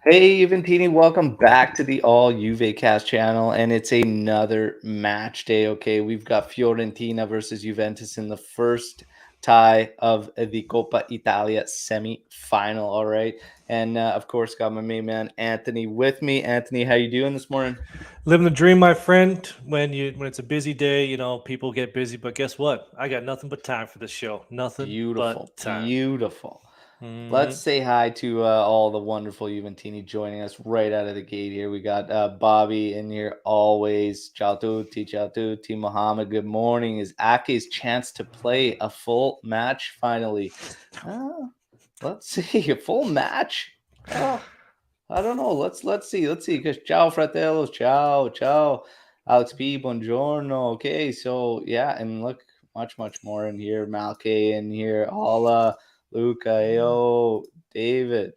Hey, Juventini, welcome back to the All Juve Cast channel, and it's another match day. Okay, we've got Fiorentina versus Juventus in the first tie of the Coppa Italia Semi Final. All right, and of course, got my main man Anthony with me. Anthony, how you doing this morning? Living the dream, my friend. When it's a busy day, people get busy. But guess what? I got nothing but time for this show. Nothing Beautiful, but time. beautiful. Let's hmm say hi to all the wonderful Juventini joining us right out of the gate here. We got Bobby in here always. Ciao tutti. Mohammed, good morning. Is Ake's chance to play a full match finally? Uh, let's see, a full match? Oh, I don't know. Let's see. Let's see. Because ciao, fratellos. Ciao, ciao. Alex P. Buongiorno. Okay, so yeah, and look, much more in here. Malke in here. Hola, Luca. Yo, David.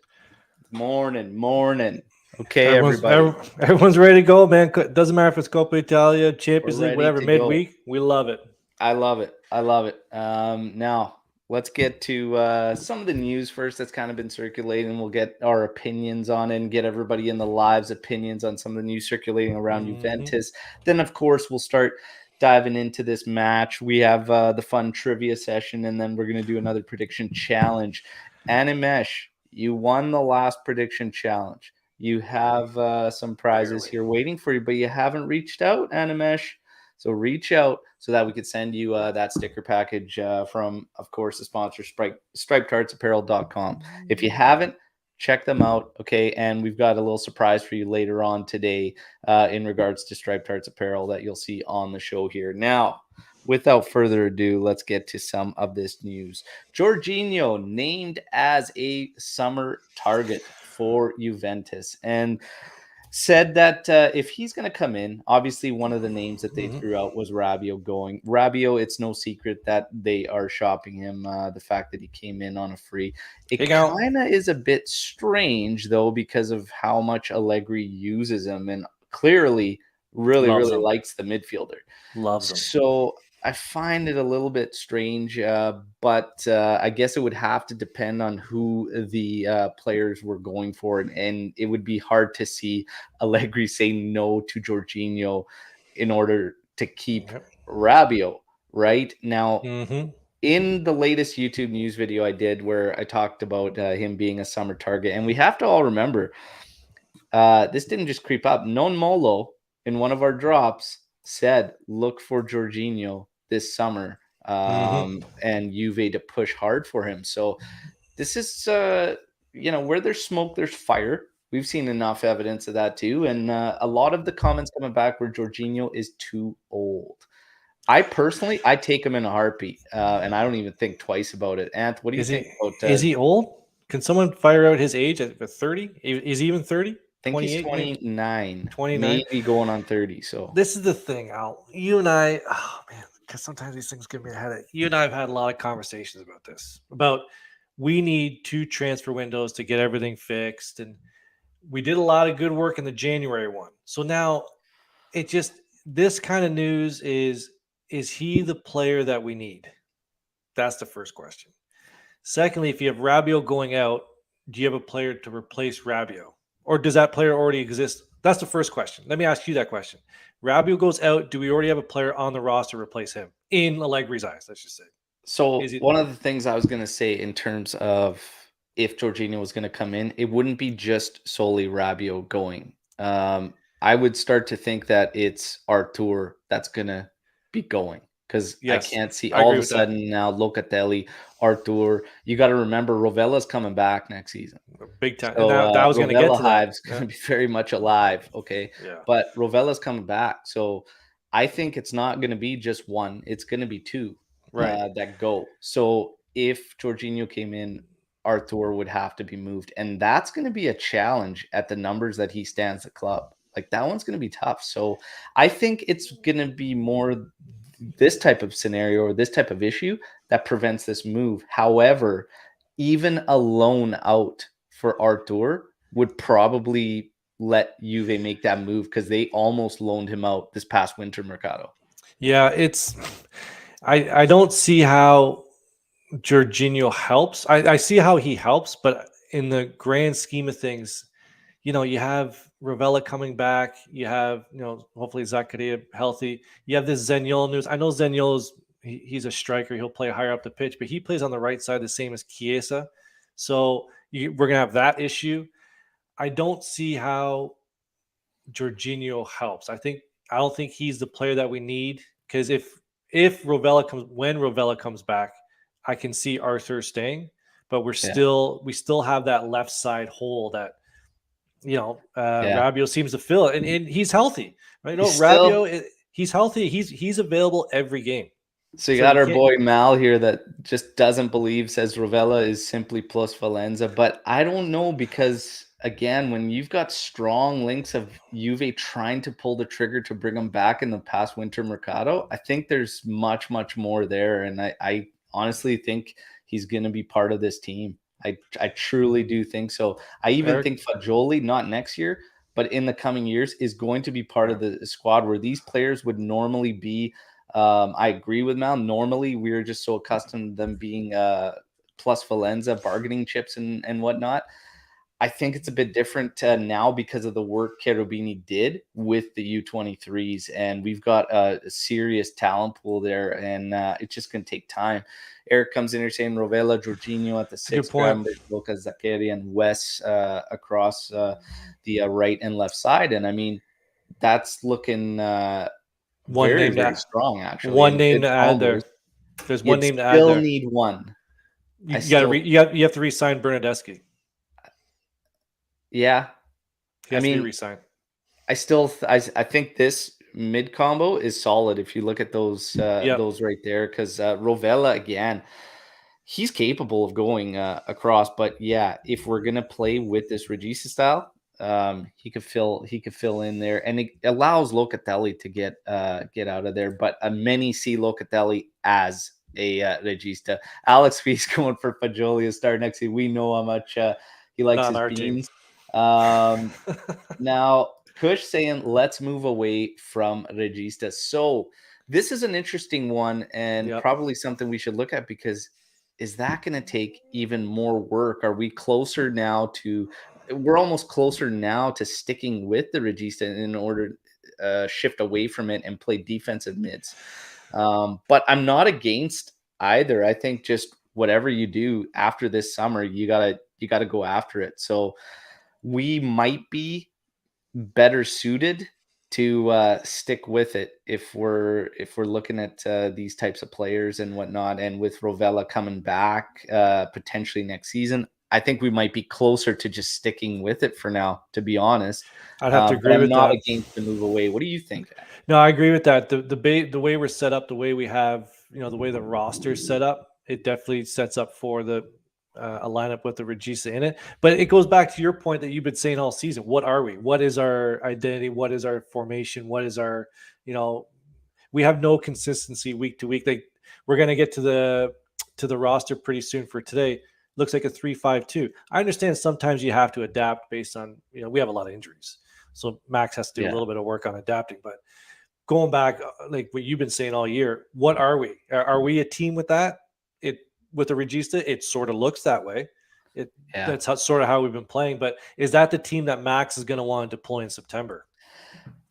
Morning. Okay, Everyone's everybody. everyone's ready to go, man. Doesn't matter if it's Coppa Italia, We're Champions League, ready whatever. to go. Midweek, we love it. I love it. I love it. Now let's get to some of the news first that's kind of been circulating. We'll get our opinions on it and get everybody in the live's opinions on some of the news circulating around hmm Juventus. Then, of course, we'll start diving into this match. We have the fun trivia session, and then we're going to do another prediction challenge. Animesh, you won the last prediction challenge. You have some prizes Barely. here waiting for you, but you haven't reached out, Animesh. So reach out so that we could send you that sticker package from, of course, the sponsor, stripedheartsapparel.com. If you haven't, check them out. Okay. And we've got a little surprise for you later on today in regards to Striped Hearts Apparel that you'll see on the show here. Now, without further ado, let's get to some of this news. Jorginho named as a summer target for Juventus. And said that if he's going to come in, obviously one of the names that they hmm threw out was Rabiot going. Rabiot, it's no secret that they are shopping him. The fact that he came in on a free, it Hang out. kind of is a bit strange though because of how much Allegri uses him and clearly Loves really him. likes the midfielder. Loves him. So I find it a little bit strange, but I guess it would have to depend on who the players were going for, and it would be hard to see Allegri say no to Jorginho in order to keep Yep. Rabiot. Right now, hmm in the latest YouTube news video I did, where I talked about him being a summer target, and we have to all remember this didn't just creep up. Non Molo in one of our drops said, "Look for Jorginho this summer." hmm And Juve to push hard for him. So this is, where there's smoke, there's fire. We've seen enough evidence of that too. And a lot of the comments coming back were Jorginho is too old. I personally, I take him in a heartbeat, and I don't even think twice about it. Ant, what do you Is think he about? is he old? Can someone fire out his age at 30? Is he even 30? Think he's 28 maybe? 29, 29? maybe going on 30. So This is the thing, Al. You and I, oh man, because sometimes these things give me a headache. You and I have had a lot of conversations about this. About we need 2 transfer windows to get everything fixed, and we did a lot of good work in the January one. So now it just this kind of news is he the player that we need? That's the first question. Secondly, if you have Rabiot going out, do you have a player to replace Rabiot? Or does that player already exist? That's the first question. Let me ask you that question. Rabiot goes out. Do we already have a player on the roster to replace him? In Allegri's eyes, let's just say. So Is it one of the things I was going to say in terms of if Jorginho was going to come in, it wouldn't be just solely Rabiot going. I would start to think that it's Artur that's going to be going because I yes, can't see I all agree of a with that. sudden now Locatelli, Artur. You got to remember Rovella's coming back next season. Big time. And So that was going to get Rovella to that. Hive's going Yeah. to be very much alive, okay? Yeah. But Rovella's coming back. So I think it's not going to be just one, it's going to be two Right. that go. So if Jorginho came in, Arthur would have to be moved. And that's going to be a challenge at the numbers that he stands the club. Like that one's going to be tough. So I think it's going to be more this type of scenario or this type of issue that prevents this move. However, even a loan out for Arthur would probably let Juve make that move because they almost loaned him out this past winter mercado. Yeah, it's I don't see how Jorginho helps. I see how he helps, but in the grand scheme of things, you have Ravella coming back. You have, hopefully Zakaria healthy. You have this Zaniolo news. I know Zaniolo's he's a striker. He'll play higher up the pitch, but he plays on the right side, the same as Chiesa. So we're gonna have that issue. I don't see how Jorginho helps. I don't think he's the player that we need, because if when Rovella comes back, I can see Arthur staying, but we still have that left side hole that Rabiot seems to fill, and he's healthy, right? Rabiot, he's healthy. He's available every game. So you got our boy Mal here that just doesn't believe, says Rovella is simply plus Valenza. But I don't know, because, again, when you've got strong links of Juve trying to pull the trigger to bring him back in the past winter mercado, I think there's much, much more there. And I honestly think he's going to be part of this team. I truly do think so. I even think Fagioli, not next year, but in the coming years, is going to be part of the squad where these players would normally be. I agree with Mal. Normally, we're just so accustomed to them being plus Valenza bargaining chips and whatnot. I think it's a bit different now because of the work Cherubini did with the U23s, and we've got a serious talent pool there, and it's just going to take time. Eric comes in here saying Rovella, Jorginho at the 6th, Luca, Zakaria, and Wes across the right and left side, and I mean that's looking very strong, actually. One name to add there. There's one name to add there. Still need one. You have to re-sign Bernardeschi. Yeah, he has to be re-signed. I think this mid combo is solid if you look at those right there, because Rovella, again, he's capable of going across. But yeah, if we're gonna play with this Regista style, he could fill in there, and it allows Locatelli to get out of there. But many see Locatelli as a Regista. Alex Fee's going for Fagioli to start next year. We know how much he likes his beans. Now Kush saying let's move away from Regista. So this is an interesting one, and probably something we should look at, because is that going to take even more work? Are we closer now to? We're almost closer now to sticking with the Regista in order to shift away from it and play defensive mids. But I'm not against either. I think just whatever you do after this summer, you gotta go after it. So we might be better suited to stick with it if we're looking at these types of players and whatnot. And with Rovella coming back potentially next season, I think we might be closer to just sticking with it for now, to be honest. I'd have to agree with that. I'm not against the move away. What do you think? No, I agree with that. The way we're set up, the way we have, the way the roster is set up, it definitely sets up for a lineup with the Regista in it. But it goes back to your point that you've been saying all season. What are we? What is our identity? What is our formation? What is our, we have no consistency week to week. Like, we're going to get to the roster pretty soon for today. Looks like a 3-5-2. I understand sometimes you have to adapt based on, we have a lot of injuries. So Max has to do a little bit of work on adapting. But going back, like what you've been saying all year, what are we? Are we a team with that? With the Regista, it sort of looks that way. That's sort of how we've been playing. But is that the team that Max is going to want to deploy in September?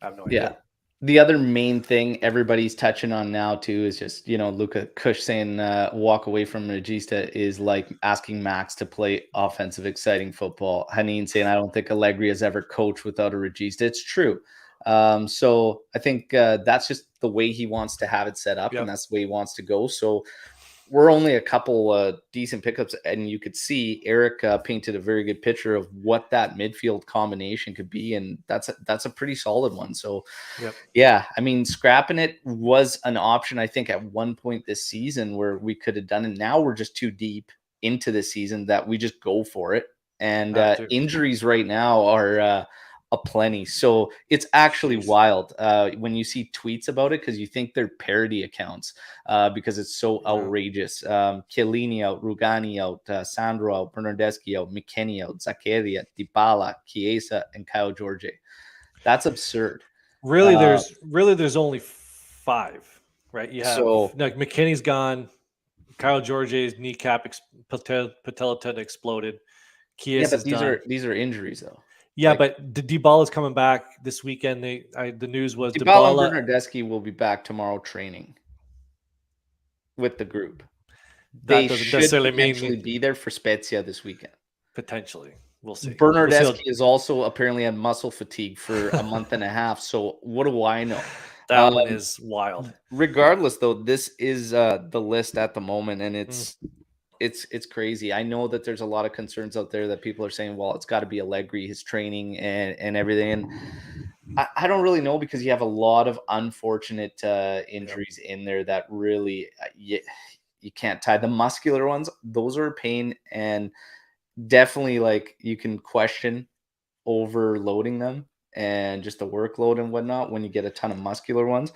I have no idea. The other main thing everybody's touching on now too is just, Luca Kush saying walk away from Regista is like asking Max to play offensive, exciting football. Haneen saying, I don't think Allegri has ever coached without a Regista. It's true. So I think that's just the way he wants to have it set up, and that's the way he wants to go. So we're only a couple decent pickups, and you could see Eric painted a very good picture of what that midfield combination could be, and that's a pretty solid one. So, I mean, scrapping it was an option, I think, at one point this season where we could have done it. Now we're just too deep into the season that we just go for it, and injuries right now are aplenty. So it's actually wild when you see tweets about it, because you think they're parody accounts because it's so outrageous. Chiellini out, Rugani out, Sandro out, Bernardeschi out, McKennie out, Zakaria, Dybala, Chiesa, and Kyle Jorge. That's absurd. Really, there's only 5, right? You have McKennie's gone, Kyle Jorge's kneecap patella tendon exploded. But these are injuries though. Yeah, Like, but Dybala's coming back this weekend. The news was Dybala and Dybala. Bernardeschi will be back tomorrow training with the group. They That doesn't should necessarily potentially mean be there for Spezia this weekend. potentially. We'll see. We'll see. Bernardeschi is also apparently had muscle fatigue for a month and a half. So what do I know? That one is wild. Regardless, though, this is the list at the moment, and Mm. it's crazy. I know that there's a lot of concerns out there that people are saying, well, it's got to be Allegri, his training and everything. And I don't really know, because you have a lot of unfortunate injuries in there that really you can't tie. The muscular ones, those are a pain, and definitely like you can question overloading them and just the workload and whatnot when you get a ton of muscular ones.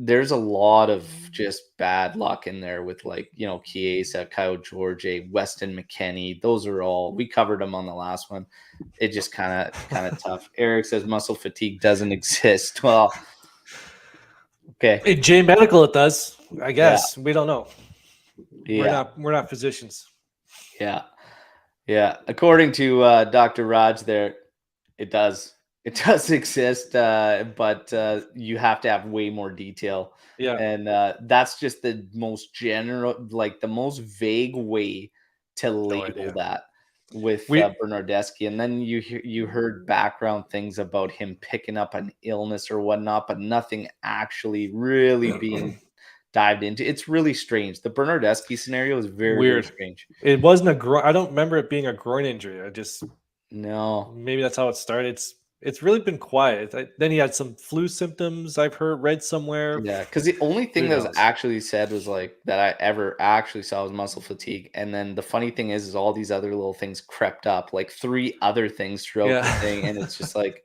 There's a lot of just bad luck in there with, like, Chiesa, Kyle George, Weston McKennie. Those are all, we covered them on the last one. It just kind of tough. Eric says muscle fatigue doesn't exist. Well, okay. In J Medical, it does. I guess we don't know. Yeah. We're not physicians. Yeah. Yeah. According to Dr. Raj there, it does. It does exist, but you have to have way more detail. Yeah. And that's just the most general, like the most vague way to label that with Bernardeschi. And then you heard background things about him picking up an illness or whatnot, but nothing actually really being dived into. It's really strange. The Bernardeschi scenario is very, Weird. very strange. It wasn't a groin. I don't remember it being a groin injury. No. Maybe that's how it started. It's really been quiet. Then he had some flu symptoms. I've read somewhere. Yeah, because the only thing that was actually said was like that I ever actually saw was muscle fatigue. And then the funny thing is all these other little things crept up, like 3 other things throughout the thing. And it's just like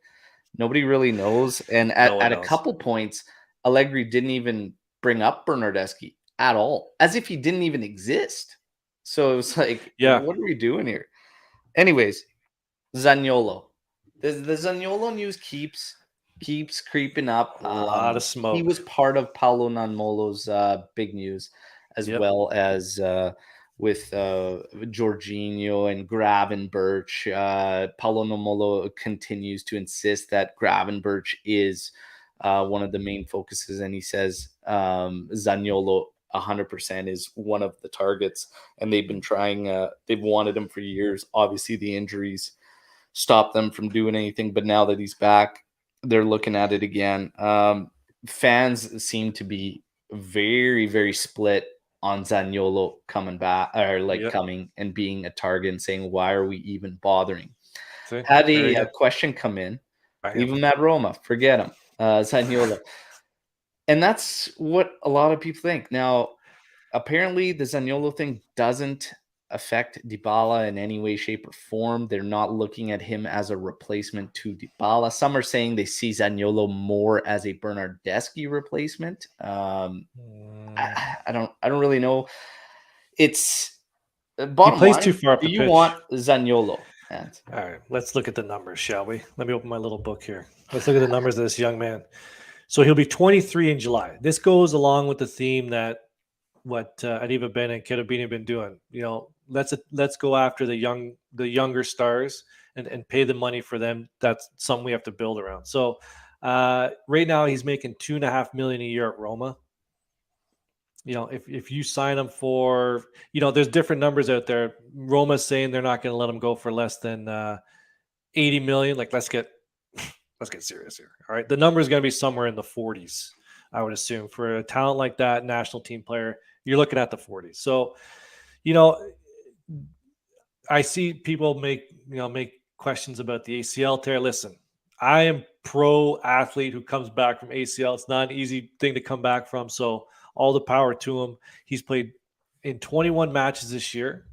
nobody really knows. And at a couple points, Allegri didn't even bring up Bernardeschi at all, as if he didn't even exist. So it was like, what are we doing here? Anyways, Zaniolo. The Zaniolo news keeps creeping up. A lot of smoke. He was part of Paolo Nonmolo's big news, as well as with Jorginho and Gravenberch. Paolo Nonmolo continues to insist that Gravenberch is one of the main focuses, and he says Zaniolo 100% is one of the targets, and they've been trying. They've wanted him for years. Obviously, the injuries stop them from doing anything, but now that he's back, they're looking at it again. Fans seem to be very, very split on Zaniolo coming back, or like coming and being a target, and saying, why are we even bothering? Had a question come in, leave him at Roma, forget him, Zaniolo. And that's what a lot of people think. Now, apparently the Zaniolo thing doesn't affect Dybala in any way, shape, or form. They're not looking at him as a replacement to Dybala. Some are saying they see Zaniolo more as a Bernardeschi replacement. I don't really know. It's bottom he plays line, too far up do the you pitch. want Zaniolo? All right, let's look at the numbers, shall we? Let me open my little book here. Let's look at the numbers of this young man. So he'll be 23 in July. This goes along with the theme that what Adiva Ben and Cherubini have been doing. Let's go after the younger stars and pay the money for them. That's something we have to build around. So right now he's making $2.5 million a year at Roma. If you sign him for, there's different numbers out there. Roma's saying they're not going to let him go for less than 80 million. Like, let's get serious here. All right. The number is going to be somewhere in the 40s, I would assume. For a talent like that, national team player, you're looking at the 40s. So, I see people make questions about the ACL tear. Listen, I am pro athlete who comes back from ACL. It's not an easy thing to come back from. So all the power to him. He's played in 21 matches this year.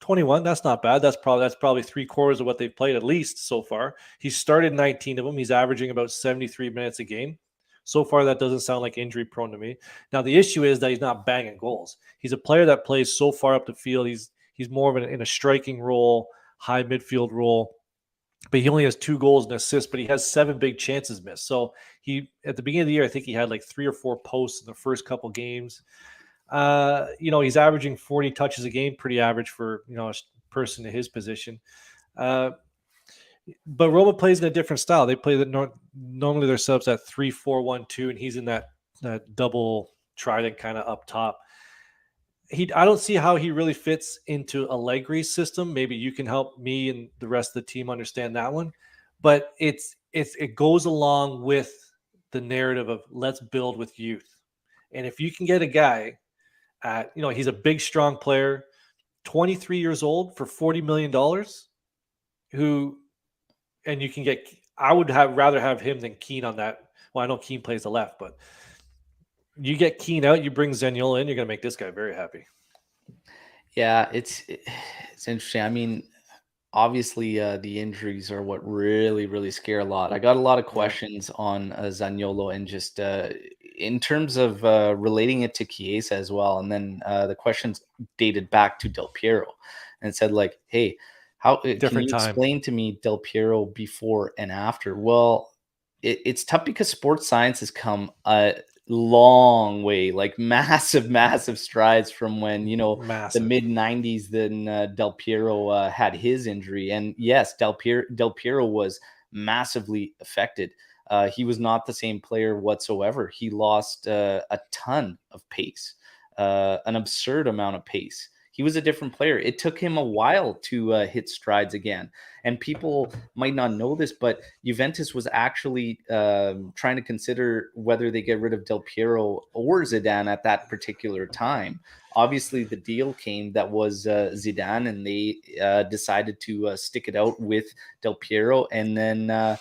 21, that's not bad. That's probably 3/4 of what they've played at least so far. He's started 19 of them. He's averaging about 73 minutes a game. So far, that doesn't sound like injury prone to me. Now, the issue is that he's not banging goals. He's a player that plays so far up the field. He's more of in a striking role, high midfield role. But he only has 2 goals and assists, but he has 7 big chances missed. So at the beginning of the year, I think he had like 3 or 4 posts in the first couple games. He's averaging 40 touches a game, pretty average for a person in his position. But Roma plays in a different style. They play normally their subs at 3-4-1-2, and he's in that double trident kind of up top. I don't see how he really fits into Allegri's system. Maybe you can help me and the rest of the team understand that one. But it goes along with the narrative of let's build with youth. And if you can get a guy he's a big, strong player, 23 years old for $40 million, and you can get, I would rather have him than Keane on that. Well, I know Keane plays the left, but you get Keane out, you bring Zaniolo in, you're going to make this guy very happy. Yeah, it's interesting. I mean, obviously, the injuries are what really scare a lot. I got a lot of questions on Zaniolo and just in terms of relating it to Chiesa as well. And then the questions dated back to Del Piero and said like, hey, how can you explain to me Del Piero before and after? Well, it's tough because sports science has come a long way, like massive strides from when, the mid 90s, then Del Piero had his injury. And yes, Del Piero was massively affected. He was not the same player whatsoever. He lost a ton of pace, an absurd amount of pace. He was a different player. It took him a while to hit strides again. And people might not know this, but Juventus was actually trying to consider whether they get rid of Del Piero or Zidane at that particular time. Obviously, the deal came that was Zidane, and they decided to stick it out with Del Piero. And then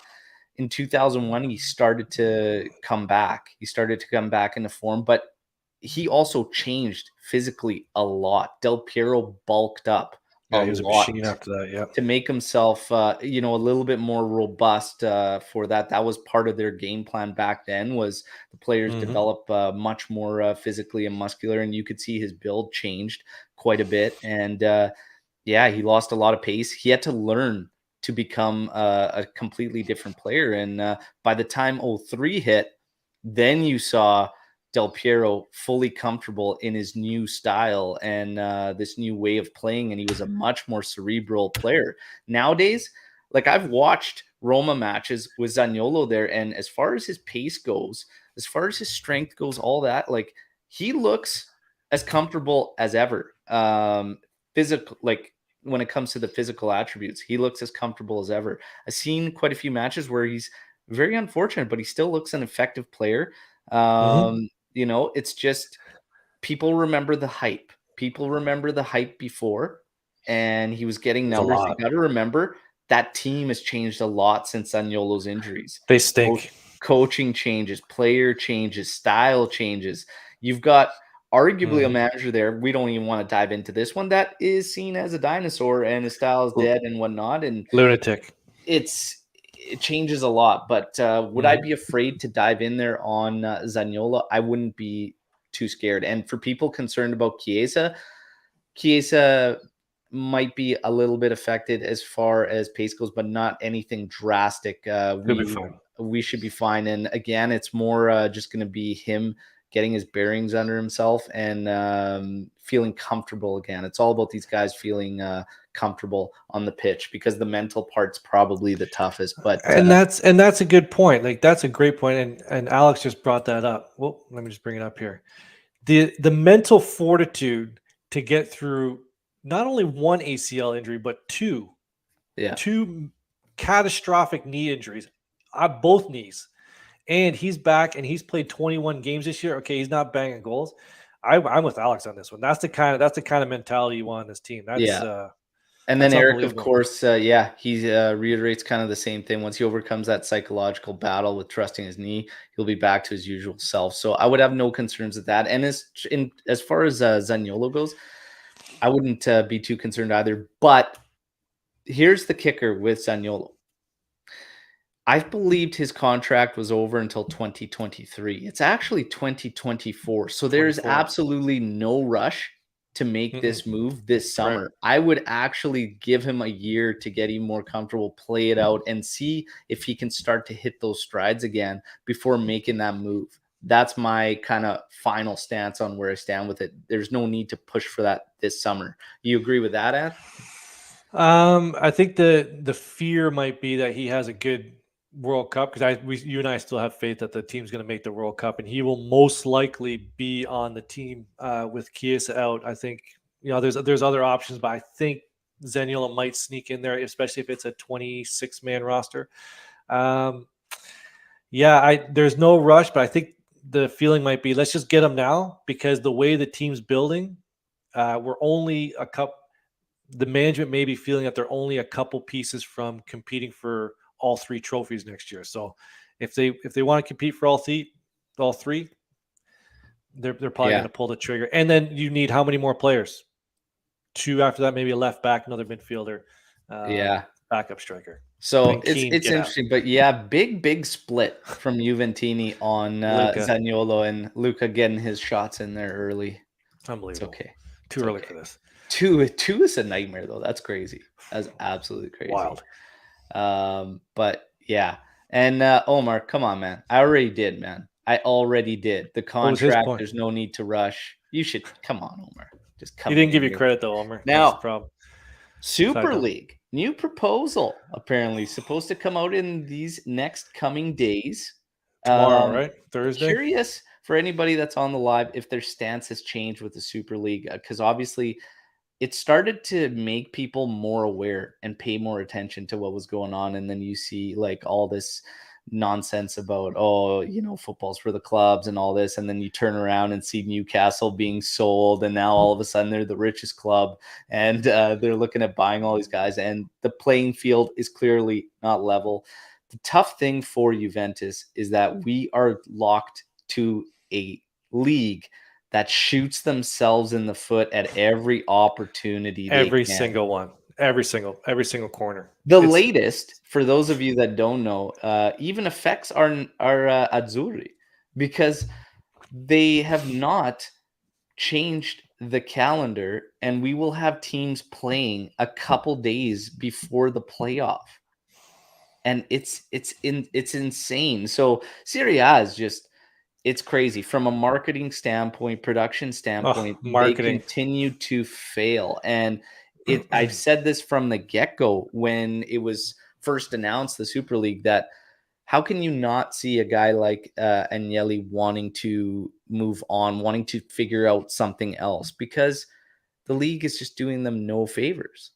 in 2001, he started to come back. He started to come back into form, but he also changed physically a lot. Del Piero bulked up he was a machine after that, to make himself, a little bit more robust for that. That was part of their game plan back then, was the players develop much more physically and muscular, and you could see his build changed quite a bit. And he lost a lot of pace. He had to learn to become a completely different player. And by the time 03 hit, then you saw Del Piero fully comfortable in his new style and this new way of playing, and he was a much more cerebral player. Nowadays, like, I've watched Roma matches with Zaniolo there, and as far as his pace goes, as far as his strength goes, all that, like, he looks as comfortable as ever. Physical, like, when it comes to the physical attributes, he looks as comfortable as ever. I've seen quite a few matches where he's very unfortunate, but he still looks an effective player. It's just people remember the hype. People remember the hype before, and he was getting numbers. You got to remember that team has changed a lot since Zaniolo's injuries. They stink. Coaching changes, player changes, style changes. You've got arguably a manager there. We don't even want to dive into this one, that is seen as a dinosaur and his style is dead and whatnot. And lunatic. It changes a lot, but would I be afraid to dive in there on Zaniolo? I wouldn't be too scared. And for people concerned about Chiesa might be a little bit affected as far as pace goes, but not anything drastic. We should be fine. And again, it's more just going to be him getting his bearings under himself and feeling comfortable again. It's all about these guys feeling comfortable on the pitch, because the mental part's probably the toughest. But that's a good point. Like, that's a great point. And Alex just brought that up. Well, let me just bring it up here. The mental fortitude to get through not only one ACL injury, but two catastrophic knee injuries, both knees. And he's back, and he's played 21 games this year. Okay, he's not banging goals. I'm with Alex on this one. That's the kind of mentality you want on this team. And then Eric, of course, he reiterates kind of the same thing. Once he overcomes that psychological battle with trusting his knee, he'll be back to his usual self. So I would have no concerns with that. And as far as Zaniolo goes, I wouldn't be too concerned either. But here's the kicker with Zaniolo. I believed his contract was over until 2023. It's actually 2024. So there's absolutely no rush to make this move this summer. Right. I would actually give him a year to get him more comfortable, play it out, and see if he can start to hit those strides again before making that move. That's my kind of final stance on where I stand with it. There's no need to push for that this summer. You agree with that, Ed? I think the fear might be that he has a good World Cup, because you and I still have faith that the team's going to make the World Cup, and he will most likely be on the team with Chiesa out. I think there's other options, but I think Zaniolo might sneak in there, especially if it's a 26-man roster. Um, yeah, there's no rush, but I think the feeling might be let's just get him now, because the way the team's building, we're only a couple. The management may be feeling that they're only a couple pieces from competing for all three trophies next year. So if they want to compete for all three, they're probably going Yeah. to pull the trigger. And then you need how many more players? Two after that, maybe a left back, another midfielder, Yeah. backup striker. So And it's Keane it's get out. interesting, but yeah, big split from Juventini on Luca, Zaniolo and Luca getting his shots in there early. It's unbelievable. okay. Too It's early okay. for this. Two is a nightmare though. That's crazy. That's absolutely crazy. Wild. But yeah. And Omar, come on, man. I already did, man. I already did. The What was his contract, point? there's no need to rush. You should come on, Omar. Just He come didn't give in you here. credit though, Omer. That's the Now, problem. Side Super note. League, new proposal apparently supposed to come out in these next coming days. Tomorrow, Um, right? Thursday. Curious for anybody that's on the live if their stance has changed with the Super League, because obviously it started to make people more aware and pay more attention to what was going on. And then you see like all this nonsense about, oh, football's for the clubs and all this. And then you turn around and see Newcastle being sold. And now all of a sudden they're the richest club and they're looking at buying all these guys. And the playing field is clearly not level. The tough thing for Juventus is that we are locked to a league that shoots themselves in the foot at every opportunity they Every can. single one. Every single corner. The It's latest, for those of you that don't know, even affects our Azzurri, because they have not changed the calendar, and we will have teams playing a couple days before the playoff, and it's insane. So Serie A is just it's crazy from a marketing standpoint, production standpoint. They marketing. continue to fail, and I've said this from the get-go when it was first announced, the Super League, that how can you not see a guy like Agnelli wanting to move on, wanting to figure out something else, because the league is just doing them no favors,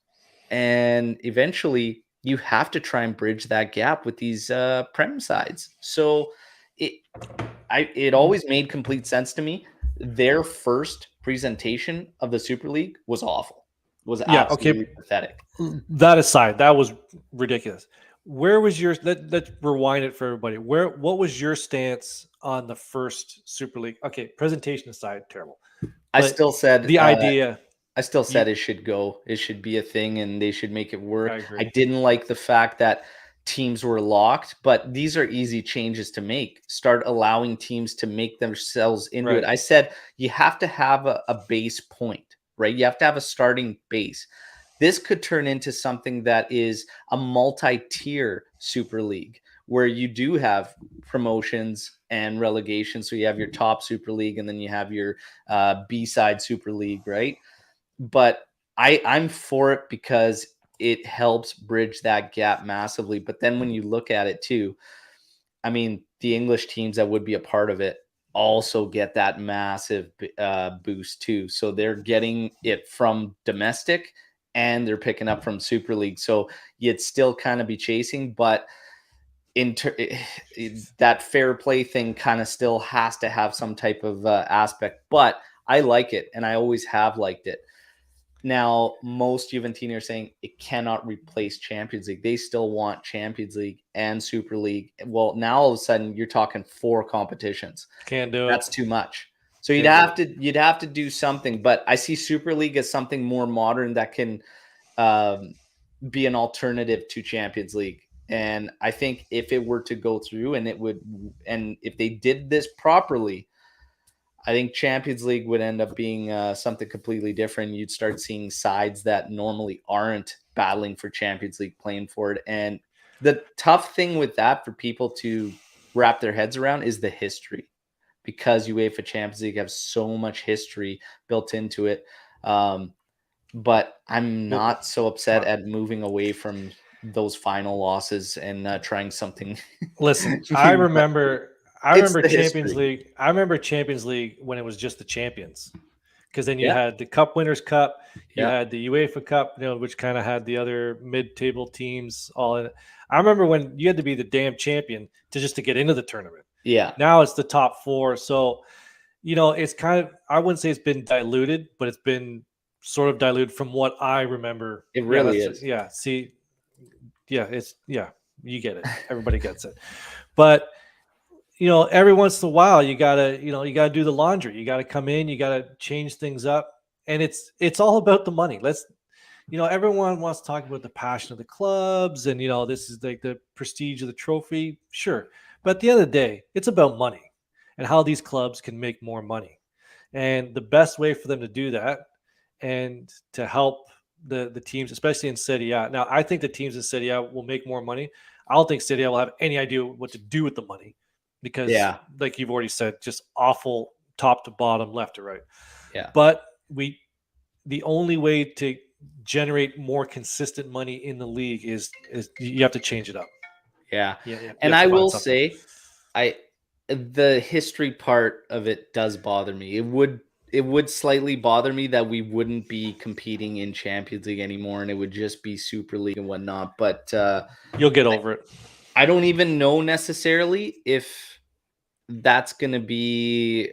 and eventually you have to try and bridge that gap with these prem sides. So it always made complete sense to me. Their first presentation of the Super League was awful. Was Yeah, okay. absolutely pathetic. That aside, that was ridiculous. Where was your let's rewind it for everybody. What was your stance on the first Super League? Okay, presentation aside, terrible. I But still said the idea, it should go. It should be a thing, and they should make it work. I agree. I didn't like the fact that teams were locked, but these are easy changes to make. Start allowing teams to make themselves into it. Right. I said you have to have a base point, right? You have to have a starting base. This could turn into something that is a multi-tier Super League where you do have promotions and relegation. So you have your top Super League, and then you have your B-side Super League, right? But I'm for it because it helps bridge that gap massively. But then when you look at it too, I mean, the English teams that would be a part of it also get that massive boost too. So they're getting it from domestic and they're picking up from Super League. So you'd still kind of be chasing, but that fair play thing kind of still has to have some type of aspect. But I like it, and I always have liked it. Now, most Juventini are saying it cannot replace Champions League. They still want Champions League and Super League. Well, now all of a sudden you're talking 4 competitions. Can't do That's it. too much. So you'd Can't do have to do something. But I see Super League as something more modern that can be an alternative to Champions League. And I think if it were to go through, and if they did this properly, I think Champions League would end up being something completely different. You'd start seeing sides that normally aren't battling for Champions League playing for it. And the tough thing with that for people to wrap their heads around is the history, because UEFA Champions League has so much history built into it. but I'm Well, not so upset well, at moving away from those final losses and trying something listen, new. But I it's remember the Champions history. League. I remember Champions League when it was just the champions. Because then you Yeah, had the Cup Winners' Cup, you yeah, had the UEFA Cup, which kind of had the other mid-table teams all in it. I remember when you had to be the damn champion to get into the tournament. yeah. Now it's the top four, so it's kind of, I wouldn't say it's been diluted, but it's been sort of diluted from what I remember. It Yeah, really is. see, yeah, you get it. Everybody gets it, but every once in a while you gotta do the laundry. You gotta come in, you gotta change things up. And it's all about the money. Everyone wants to talk about the passion of the clubs and this is like the prestige of the trophy. Sure. But at the end of the day, it's about money and how these clubs can make more money. And the best way for them to do that and to help the teams, especially in Serie A. Now, I think the teams in Serie A will make more money. I don't think Serie A will have any idea what to do with the money because, Yeah, like you've already said, just awful top to bottom, left to right. yeah, But the only way to generate more consistent money in the league is you have to change it up. yeah. Yeah, you And have to I find will something. say, I the history part of it does bother me. It would slightly bother me that we wouldn't be competing in Champions League anymore, and it would just be Super League and whatnot. But You'll get over it. I don't even know necessarily if that's going to be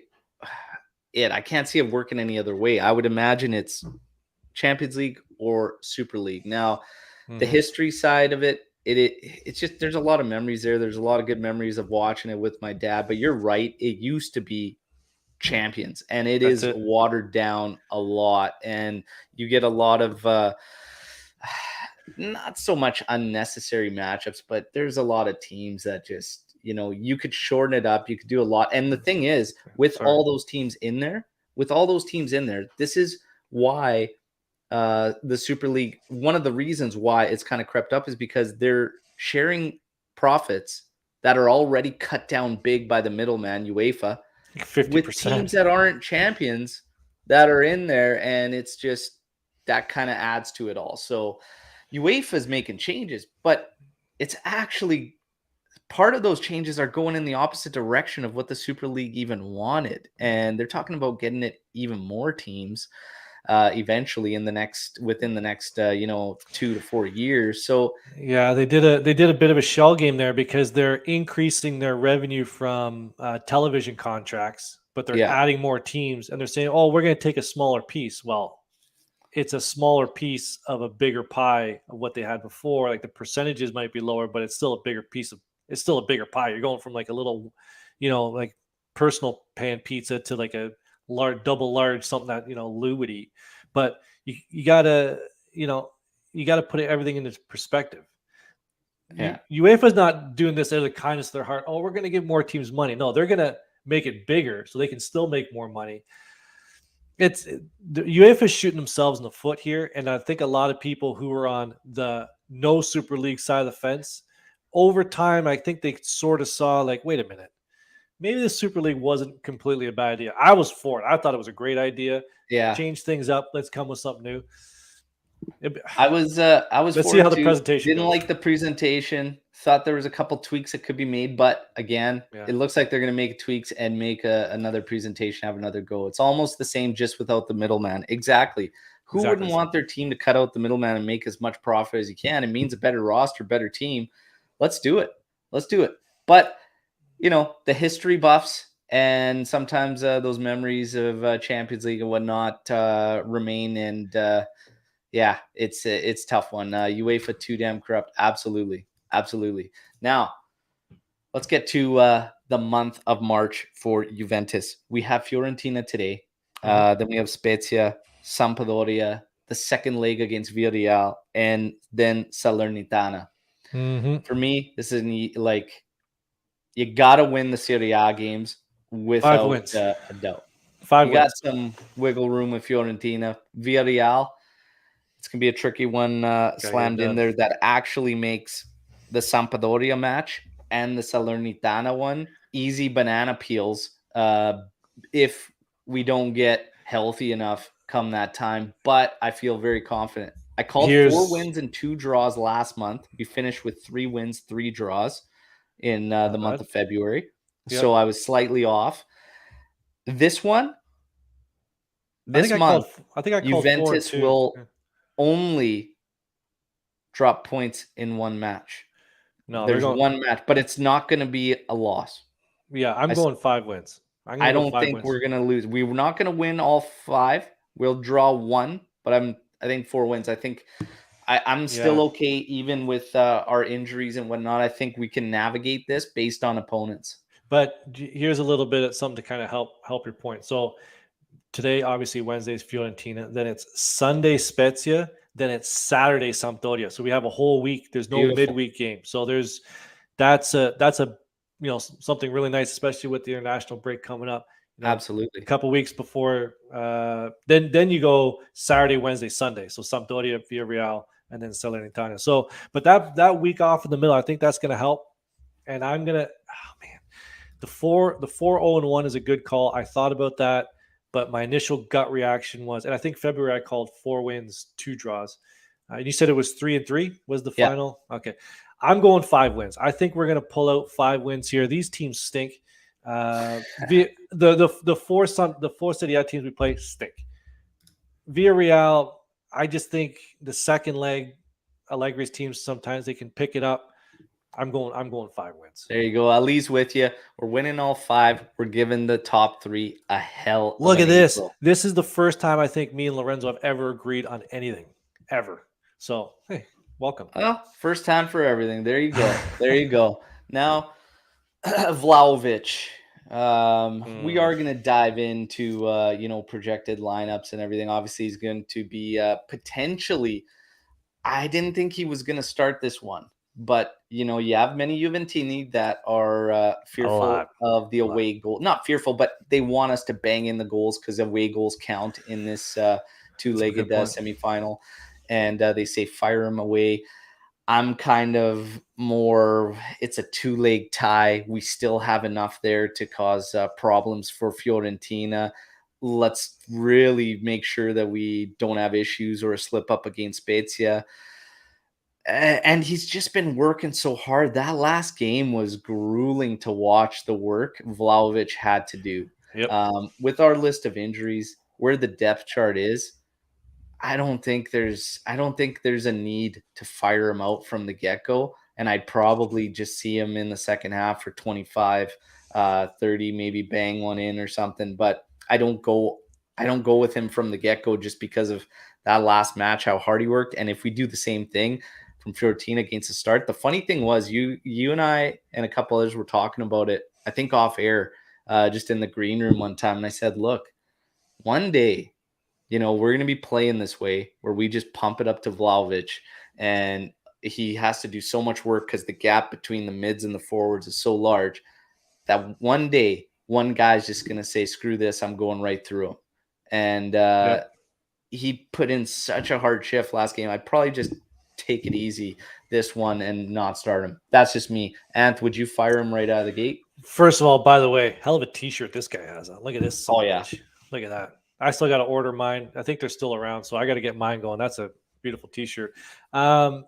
it. I can't see it working any other way. I would imagine it's Champions League or Super League. Now, the Hmm. history side of it's just there's a lot of memories there. There's a lot of good memories of watching it with my dad. But you're right, it used to be champions, and it That's is it. watered down a lot, and you get a lot of not so much unnecessary matchups, but there's a lot of teams that just you could shorten it up. You could do a lot, and the thing is, with Sorry. all those teams in there, this is why the Super League, one of the reasons why it's kind of crept up is because they're sharing profits that are already cut down big by the middleman, UEFA, with teams 50%. that aren't champions that are in there. And it's just that kind of adds to it all. So UEFA is making changes, but it's actually part of those changes are going in the opposite direction of what the Super League even wanted. And they're talking about getting it even more teams eventually within the next 2 to 4 years. So Yeah, they did a bit of a shell game there because they're increasing their revenue from television contracts, but they're yeah, adding more teams, and they're saying, "Oh, we're going to take a smaller piece." Well, it's a smaller piece of a bigger pie of what they had before. Like the percentages might be lower, but it's still a bigger piece of. It's still a bigger pie. You're going from like a little, like personal pan pizza to like a large, double large, something that Lou would eat. But you gotta, you know, you gotta put everything into perspective. yeah, UEFA's not doing this out of the kindness of their heart. Oh, we're going to give more teams money. No, they're going to make it bigger so they can still make more money. The UEFA is shooting themselves in the foot here, and I think a lot of people who are on the no Super League side of the fence, over time, I think they sort of saw like, wait a minute, maybe the Super League wasn't completely a bad idea. I was for it. I thought it was a great idea. yeah. Change things up. Let's come with something new. I was Let's see for how it the too. presentation Didn't goes. like the presentation. Thought there was a couple tweaks that could be made, but again, Yeah, it looks like they're going to make tweaks and make another presentation, have another go. It's almost the same, just without the middleman. Exactly. Who exactly wouldn't the same. want their team to cut out the middleman and make as much profit as you can? It means a better roster, better team. Let's do it. Let's do it. But the history buffs and sometimes those memories of Champions League and whatnot remain. And yeah, it's tough one. UEFA too damn corrupt. Absolutely, absolutely. Now let's get to the month of March for Juventus. We have Fiorentina today. Mhm. Then we have Spezia, Sampdoria, the second leg against Villarreal, and then Salernitana. Mhm. For me, this is like you got to win the Serie A games 5 without wins. a doubt. 5 You got wins. some wiggle room with Fiorentina. Villarreal, it's going to be a tricky one Gotta get it slammed in done. there that actually makes the Sampdoria match and the Salernitana one easy banana peels if we don't get healthy enough come that time, but I feel very confident. I called 4 wins and 2 draws last month. We finished with 3 wins, 3 draws in the month of February. Yep. So I was slightly off. This month, I think I called Juventus 4-2. will only drop points in one match. No, there's one match, but it's not going to be a loss. Yeah, I'm going 5 wins. I don't think we're going to lose. We're not going to win all 5. We'll draw 1, but I think 4 wins. I think I'm still okay even with our injuries and whatnot. I think we can navigate this based on opponents. But here's a little bit of something to kind of help your point. So today, obviously, Wednesday's Fiorentina. Then it's Sunday Spezia. Then it's Saturday Sampdoria. So we have a whole week. There's no midweek game. So that's a something really nice, especially with the international break coming up. Absolutely. A couple weeks before. Then you go Saturday, Wednesday, Sunday. So Sampdoria, Villarreal, and then Salernitana. So, but that week off in the middle, I think that's going to help. And I'm gonna, the 4-0-1 is a good call. I thought about that, but my initial gut reaction was, and I think February I called 4 wins, 2 draws. And you said it was 3-3 was the final. Okay, I'm going 5 wins. I think we're gonna pull out 5 wins here. These teams stink. The four City A teams we play stink. Villarreal, I just think the second leg, Allegri's teams sometimes they can pick it up. I'm going 5 wins. There you go. Ali's with you. We're winning all 5. We're giving the top 3 a hell. Look at this. This is the first time I think me and Lorenzo have ever agreed on anything, ever. So, hey, welcome. Well, first time for everything. There you go. There you go. Now, Vlahovic. We are going to dive into, projected lineups and everything. Obviously, he's going to be potentially. I didn't think he was going to start this one. But, you have many Juventini that are fearful of the away goal. Not fearful, but they want us to bang in the goals because away goals count in this two-legged semifinal. And they say fire them away. I'm kind of more, it's a 2-leg tie. We still have enough there to cause problems for Fiorentina. Let's really make sure that we don't have issues or a slip up against Spezia. And he's just been working so hard. That last game was grueling to watch the work Vlahovic had to do. Yep. With our list of injuries, where the depth chart is, I don't think there's a need to fire him out from the get-go. And I'd probably just see him in the second half for 25, 30, maybe bang one in or something. But I don't go with him from the get-go just because of that last match, how hard he worked. And if we do the same thing from Fiorentina against the start. The funny thing was you and I and a couple others were talking about it, I think off air, just in the green room one time. And I said, look, one day, we're going to be playing this way where we just pump it up to Vlahovic and he has to do so much work because the gap between the mids and the forwards is so large that one day, one guy's just going to say, screw this, I'm going right through him. And he put in such a hard shift last game. I'd probably just take it easy this one and not start him. That's just me. Anth, would you fire him right out of the gate? First of all, by the way, hell of a t-shirt this guy has on. Look at this. Oh, yeah. Look at that. I still got to order mine. I think they're still around, so I got to get mine going. That's a beautiful t-shirt. I'm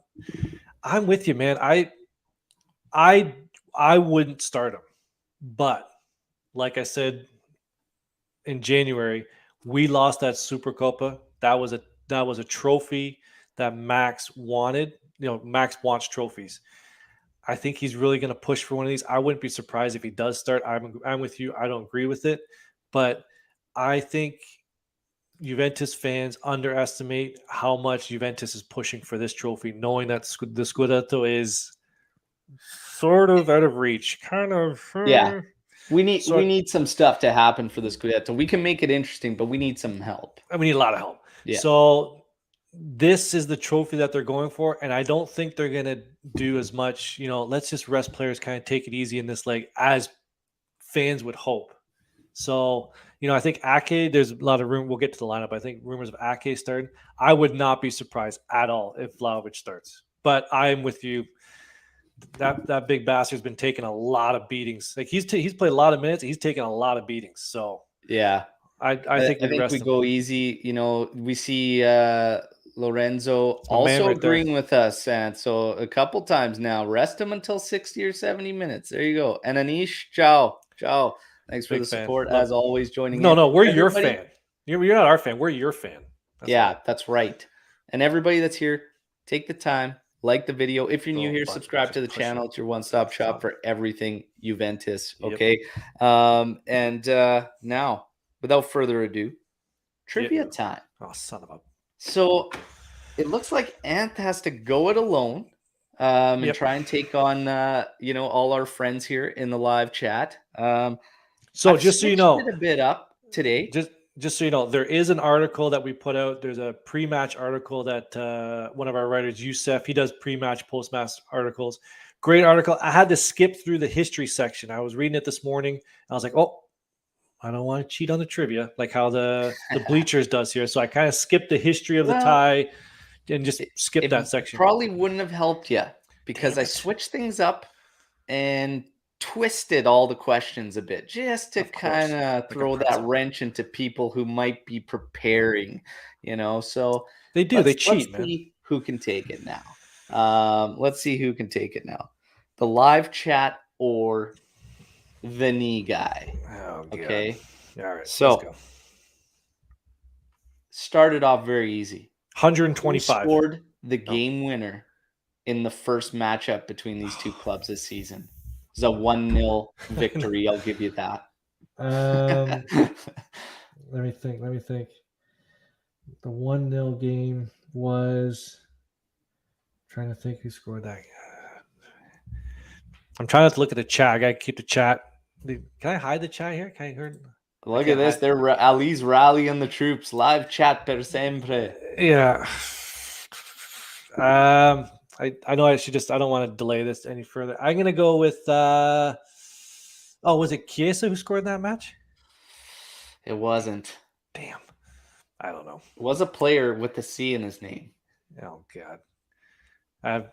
with you, man. I wouldn't start him. But like I said in January, we lost that Super Coppa. That was a trophy that Max wanted. Max wants trophies. I think he's really going to push for one of these. I wouldn't be surprised if he does start. I'm with you. I don't agree with it, but I think Juventus fans underestimate how much Juventus is pushing for this trophy, knowing that the Scudetto is sort of out of reach. Kind of. Yeah. We need some stuff to happen for the Scudetto. We can make it interesting, but we need some help. And we need a lot of help. Yeah. So this is the trophy that they're going for, and I don't think they're going to do as much, let's just rest players, kind of take it easy in this leg as fans would hope. So, I think Ake, there's a lot of room. We'll get to the lineup. I think rumors of Ake starting. I would not be surprised at all if Vlahovic starts. But I'm with you. That big bastard's been taking a lot of beatings. Like he's played a lot of minutes. He's taken a lot of beatings. So yeah, I think I we think rest we him. go easy. We see Lorenzo my man also right there. agreeing with us, and so a couple times now. Rest him until 60 or 70 minutes. There you go. And Anish, ciao, ciao. Thanks for Big the fan. support as always. Joining in, No, we're your everybody. fan. You're not our fan. We're your fan. That's right. And everybody that's here, take the time, like the video. If you're new here, subscribe to the channel. It's your one-stop shop for everything Juventus. Okay. And now, without further ado, trivia time. Oh, son of a. So it looks like Ant has to go it alone and try and take on, all our friends here in the live chat. So I've just so you know, switched it a bit up today. Just so you know, there is an article that we put out. There's a pre-match article that one of our writers, Youssef, he does pre-match, post-match articles. Great article. I had to skip through the history section. I was reading it this morning. I was like, oh, I don't want to cheat on the trivia, like how the Bleachers does here. So I kind of skipped the history of the tie and just skipped that section. Probably wouldn't have helped you because I switched things up and twisted all the questions a bit just to kind of throw that wrench into people who might be preparing, so they do. They cheat, let's see who can take it now. Let's see who can take it now. The live chat or the knee guy. Oh, okay. All right. So let's go. Started off very easy. 125. Who scored the game winner in the first matchup between these two clubs this season? It's a 1-0 victory. I'll give you that. Let me think. The 1-0 game was. I'm trying to think who scored that. I'm trying to look at the chat. I gotta keep the chat. Can I hide the chat here? Can I hear? Look at this. They're Ali's rallying the troops. Live chat per sempre. Yeah. I know I should I don't want to delay this any further. I'm gonna go with was it Chiesa who scored that match? It wasn't. Damn. I don't know. It was a player with a C in his name. Oh God.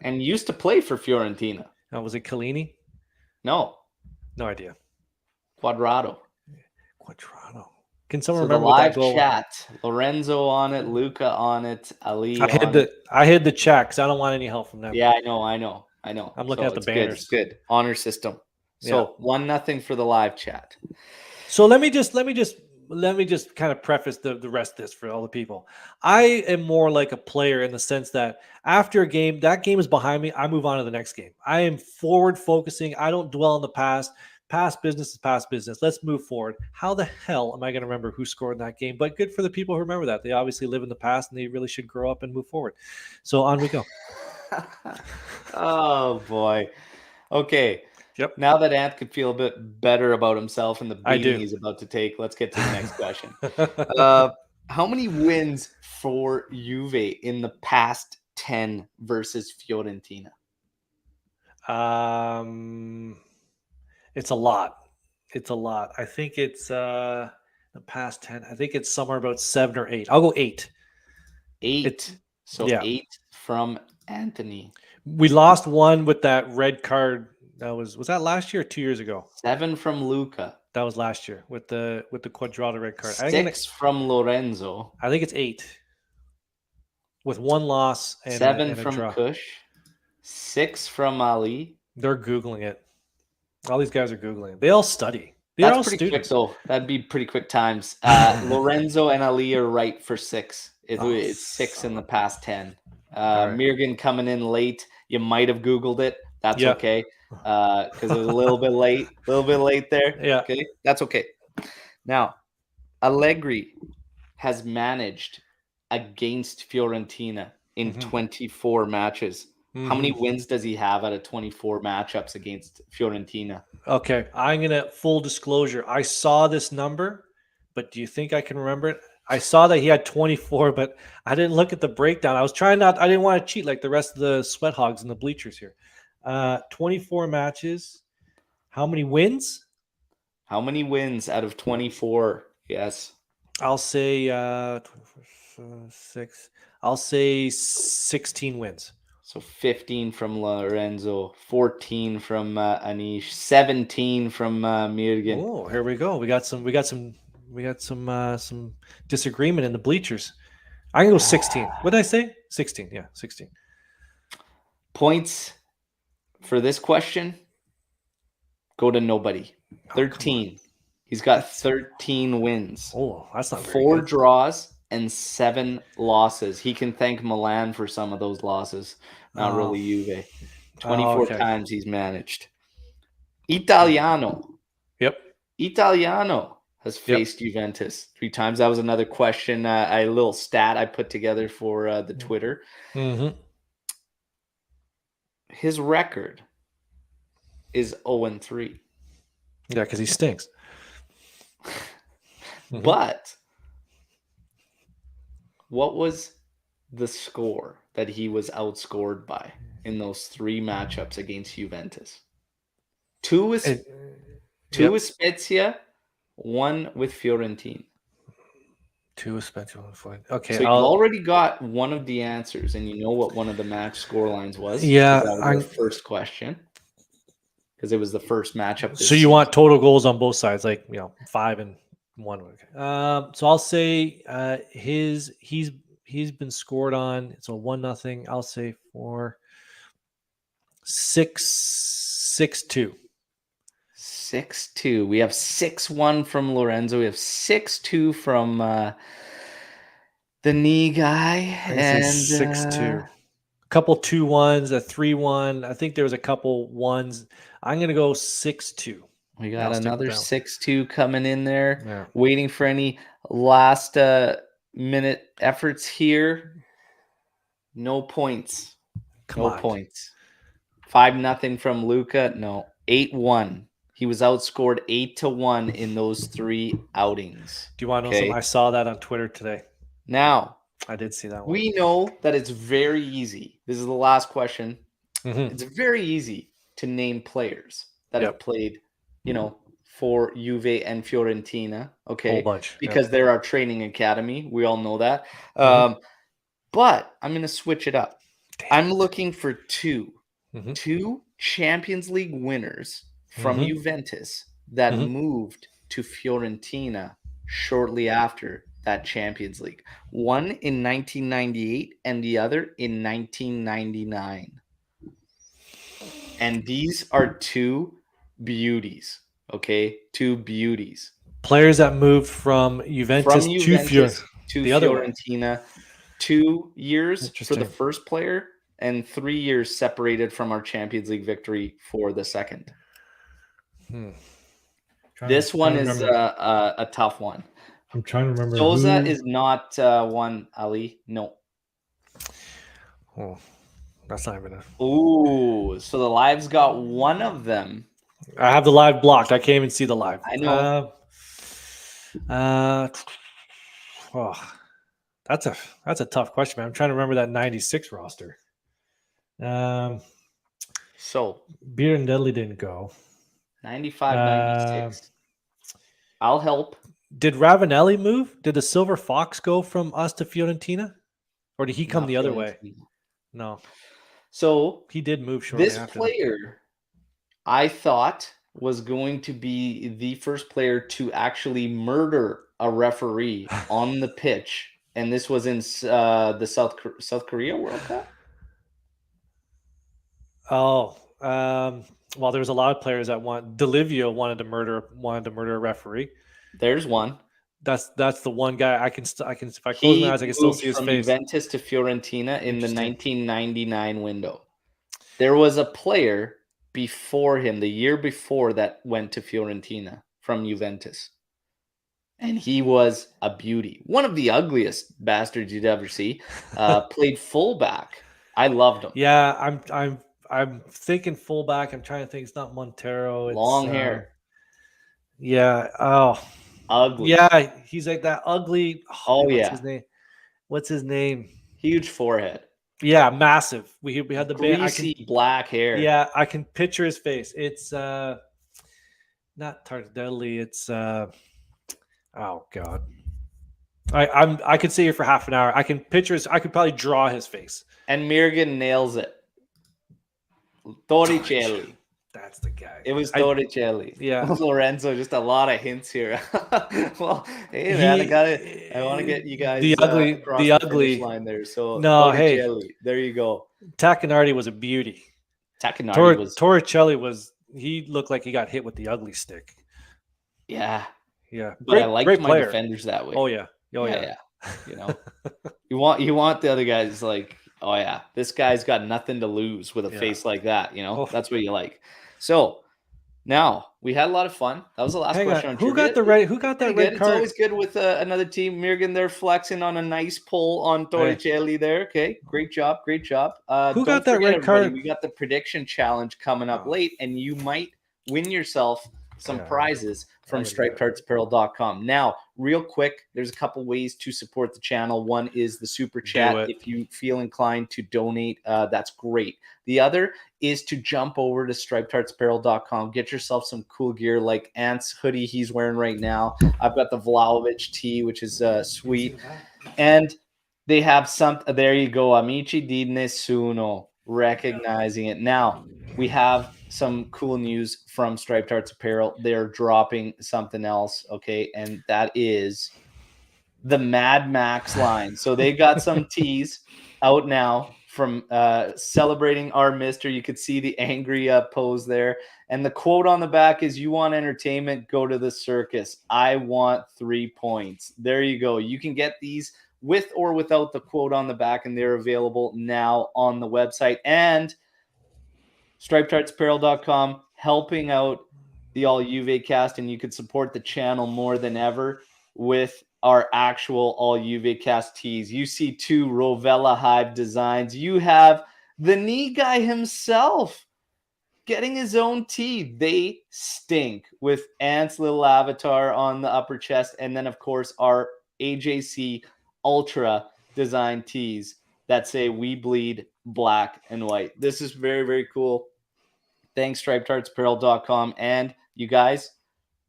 And used to play for Fiorentina. Was it Chiellini? No. No idea. Quadrado. Can someone remember the live that goal? Chat? Lorenzo on it, Luca on it, Ali. I hid the chat because I don't want any help from them. Yeah, I know. I'm looking at the banners. It's good. Honor system. So 1-0 for the live chat. So let me just kind of preface the rest of this for all the people. I am more like a player in the sense that after a game, that game is behind me. I move on to the next game. I am forward focusing. I don't dwell on the past. Past business is past business. Let's move forward. How the hell am I going to remember who scored in that game? But good for the people who remember that. They obviously live in the past and they really should grow up and move forward. So on we go. Oh, boy. Okay. Yep. Now that Ant could feel a bit better about himself and the beating he's about to take, let's get to the next question. How many wins for Juve in the past 10 versus Fiorentina? It's a lot. I think it's the past 10. I think it's somewhere about 7 or 8. I'll go 8. 8. 8 from Anthony. We lost one with that red card. Was that last year or 2 years ago? 7 from Luca. That was last year with the Quadrado red card. 6 from Lorenzo. I think it's 8. With one loss and 7 a from draw. Kush. 6 from Ali. They're Googling it. All these guys are Googling it. They all study. That's all pretty quick, though. That'd be pretty quick times. Lorenzo and Ali are right for 6. It's 6 in the past 10. Mirgan coming in late. You might have Googled it. That's okay. Because it was a little bit late. There. Yeah. Okay. That's okay. Now, Allegri has managed against Fiorentina in 24 matches. How many wins does he have out of 24 matchups against Fiorentina? Okay, I'm gonna full disclosure. I saw this number, but do you think I can remember it? I saw that he had 24, but I didn't look at the breakdown. I was trying not. I didn't want to cheat like the rest of the sweat hogs and the bleachers here. 24 matches. How many wins? How many wins out of 24? Yes. I'll say 6. I'll say 16 wins. So 15 from Lorenzo, 14 from Anish, 17 from Mirgan. Oh, here we go. We got some some disagreement in the bleachers. I'm gonna go 16. What did I say? 16. Yeah, 16. Points for this question go to nobody. 13. He's got 13 wins. Oh, that's not very 4 good. draws and 7 losses. He can thank Milan for some of those losses. Not really Juve. 24 okay. times he's managed. Italiano. Yep. Italiano has faced Juventus 3 times. That was another question, a little stat I put together for the Twitter. Mm-hmm. His record is 0-3. Yeah, because he stinks. But what was the score that he was outscored by in those 3 matchups against Juventus? 2 with Spezia, 1 with Fiorentina. 2 with Spezia, 1 for okay. So you've already got one of the answers, and you know what one of the match score lines was. Yeah, that was our first question because it was the first matchup. So you want total goals on both sides, like 5 and 1. Okay. So I'll say he's been scored on. It's a 1-0. I'll say for 6-2. 6-2. We have 6-1 from Lorenzo. We have 6-2 from the knee guy. And 6-2. A couple 2-1s, a 3-1. I think there was a couple 1s. I'm going to go 6-2. We got another 6-2 coming in there. Waiting for any last minute efforts here. No points. Come on. Points. 5-0 from Luca. No. 8-1. He was outscored 8-1 in those 3 outings. Do you want to know something? I saw that on Twitter today. Now, I did see that one. We know that it's very easy. This is the last question. Mm-hmm. It's very easy to name players that have played, for Juve and Fiorentina. Okay. Whole bunch. Because they're our training academy. We all know that. But I'm going to switch it up. I'm looking for 2 Champions League winners from Juventus that moved to Fiorentina shortly after that Champions League. One in 1998 and the other in 1999. And these are 2 beauties, okay? 2 beauties. Players that moved from Juventus to Fiorentina. 2 years for the first player and 3 years separated from our Champions League victory for the second. This one is a tough one. I'm trying to remember. Souza is not one, Ali. No. Oh, that's not even Ooh, so the live's got one of them. I have the live blocked. I can't even see the live. I know. That's a tough question, man. I'm trying to remember that 96 roster. So Beer and Dudley didn't go. 95, 96. I'll help. Did Ravanelli move? Did the Silver Fox go from us to Fiorentina? Or did he come the other way? No. So he did move shortly after. This player, I thought, was going to be the first player to actually murder a referee on the pitch. And this was in the South Korea World Cup? Oh, well, there was a lot of players that Delivio wanted to murder a referee. There's one. That's the one guy I can if I close my eyes I can still see his from face. Juventus to Fiorentina in the 1999 window. There was a player before him, the year before, that went to Fiorentina from Juventus. And he was a beauty. One of the ugliest bastards you'd ever see. Played fullback. I loved him. Yeah, I'm thinking fullback. I'm trying to think. It's not Montero. It's, long hair. Yeah. Oh, ugly. Yeah, he's like that ugly. What's his name? What's his name? Huge forehead. Yeah, massive. We had the greasy black hair. Yeah, I can picture his face. It's not Tardelli. It's oh god. I could sit here for half an hour. I can picture I could probably draw his face. And Mirgan nails it. Torricelli. That's the guy. It was Torricelli. Yeah. Lorenzo, just a lot of hints here. Well, hey man, I want to get you guys across the finish line there. So Torricelli, there you go. Tacchinardi was a beauty. Torricelli he looked like he got hit with the ugly stick. Yeah. Yeah. But I liked my defenders that way. Oh yeah. Yeah. You know, you want the other guys like, oh yeah, this guy's got nothing to lose with a face like that. You know, that's what you like. So now we had a lot of fun. That was the last question on Who trivia. got that red card? It's always good with another team. Mirgan there flexing on a nice pull on Torricelli there. Okay, great job. Who got that red card? We got the prediction challenge coming up late, and you might win yourself some prizes from stripedheartsapparel.com. Now, real quick, there's a couple ways to support the channel. One is the super chat. If you feel inclined to donate, that's great. The other is to jump over to stripedheartsapparel.com. Get yourself some cool gear like Ant's hoodie he's wearing right now. I've got the Vlahovic tee, which is sweet. And they have something. There you go. Amici di Nessuno. Recognizing it. Now, we have some cool news from Striped Hearts Apparel. They're dropping something else, okay? And that is the Mad Max line. So they got some tees out now from celebrating our mister. You could see the angry pose there. And the quote on the back is, "You want entertainment? Go to the circus. I want 3 points." There you go. You can get these with or without the quote on the back, and they're available now on the website. And stripedheartsapparel.com helping out the All Juve cast, and you could support the channel more than ever with our actual All Juve cast tees. You see 2 Rovella Hive designs. You have the knee guy himself getting his own tee. They stink, with Ant's little avatar on the upper chest, and then of course our AJC Ultra design tees that say "We Bleed Black and White." This is very, very cool. Thanks, stripedheartsapparel.com. And you guys,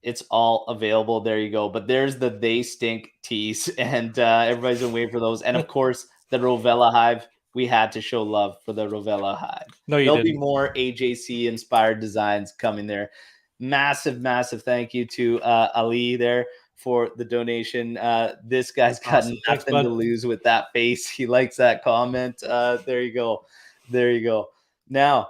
it's all available. There you go. But there's the They Stink tees, and everybody's been waiting for those. And of course, the Rovella Hive. We had to show love for the Rovella Hive. There'll be more AJC inspired designs coming there. Massive, massive thank you to Ali there for the donation. This guy's got nothing to lose with that face. He likes that comment. There you go. Now,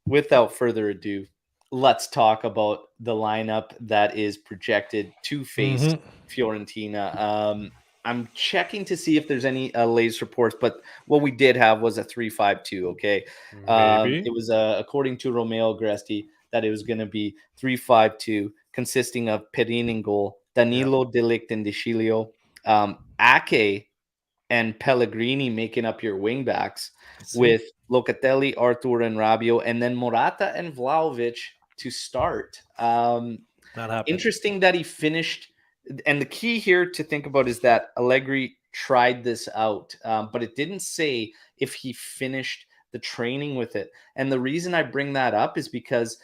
without further ado, let's talk about the lineup that is projected to face Fiorentina. I'm checking to see if there's any latest reports, but what we did have was a 3-5-2. Okay, it was according to Romeo Agresti that it was going to be 3-5-2, consisting of Perin in goal, Danilo, Delict, and De Sciglio, Ake and Pellegrini making up your wingbacks, with Locatelli, Arthur, and Rabiot, and then Morata and Vlahovic to start. Interesting that he finished. And the key here to think about is that Allegri tried this out, but it didn't say if he finished the training with it. And the reason I bring that up is because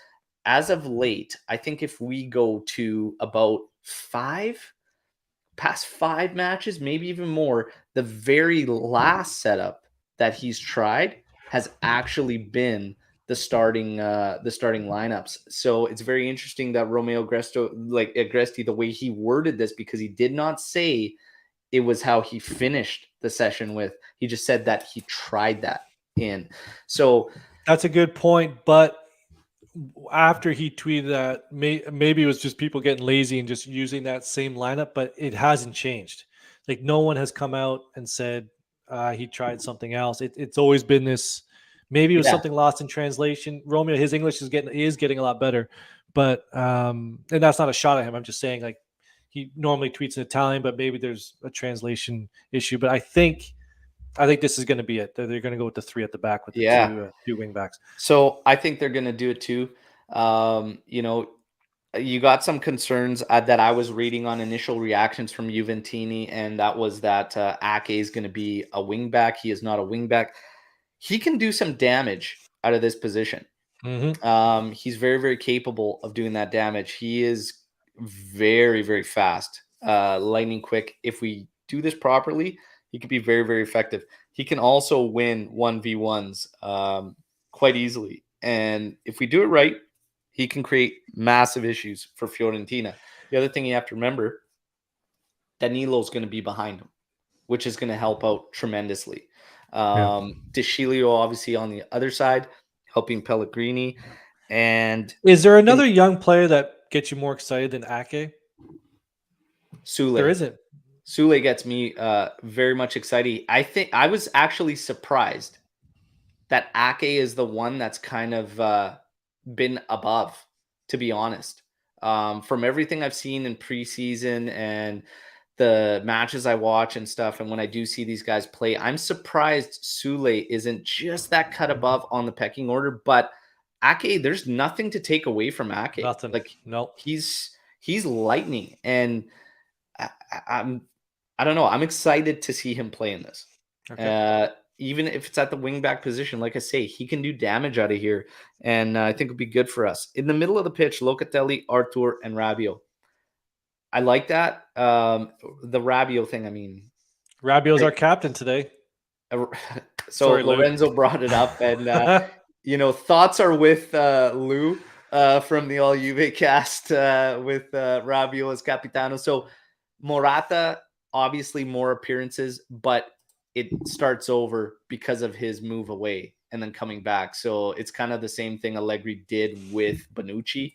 as of late, I think if we go to about past 5 matches, maybe even more, the very last setup that he's tried has actually been the starting lineups. So it's very interesting that Romeo Agresti, the way he worded this, because he did not say it was how he finished the session with. He just said that he tried that in. So that's a good point. But after he tweeted that, maybe it was just people getting lazy and just using that same lineup, but it hasn't changed. Like, no one has come out and said he tried something else. It's always been this. Maybe it was something lost in translation. Romeo, his English is getting a lot better, but and that's not a shot at him. I'm just saying, like, he normally tweets in Italian, but maybe there's a translation issue. But I think this is going to be it. They're going to go with the 3 at the back with the two wing backs. So I think they're going to do it too. You got some concerns that I was reading on initial reactions from Juventini, and that was that Ake is going to be a wing back. He is not a wing back. He can do some damage out of this position. He's very, very capable of doing that damage. He is very, very fast, lightning quick. If we do this properly, he could be very, very effective. He can also win 1v1s quite easily. And if we do it right, He can create massive issues for Fiorentina. The other thing you have to remember, Danilo's going to be behind him, which is going to help out tremendously. DeScilio obviously on the other side, helping Pellegrini. And is there another young player that gets you more excited than Ake? Sule? There isn't. Sule gets me very much excited. I think I was actually surprised that Ake is the one that's kind of been above, to be honest. From everything I've seen in preseason and the matches I watch and stuff, and when I do see these guys play, I'm surprised Sule isn't just that cut above on the pecking order. But Ake, there's nothing to take away from Ake. Nothing. Like, nope. He's lightning, and I don't know. I'm excited to see him play in this. Okay. Even if it's at the wingback position, like I say, he can do damage out of here, and I think it'll be good for us. In the middle of the pitch, Locatelli, Artur, and Rabiot. I like that. The Rabiot thing, I mean. Rabiot's our captain today. So Sorry, Lorenzo brought it up, and, thoughts are with Lou from the All Juve cast with Rabiot as Capitano. So Morata, obviously more appearances, but it starts over because of his move away and then coming back. So it's kind of the same thing Allegri did with Bonucci,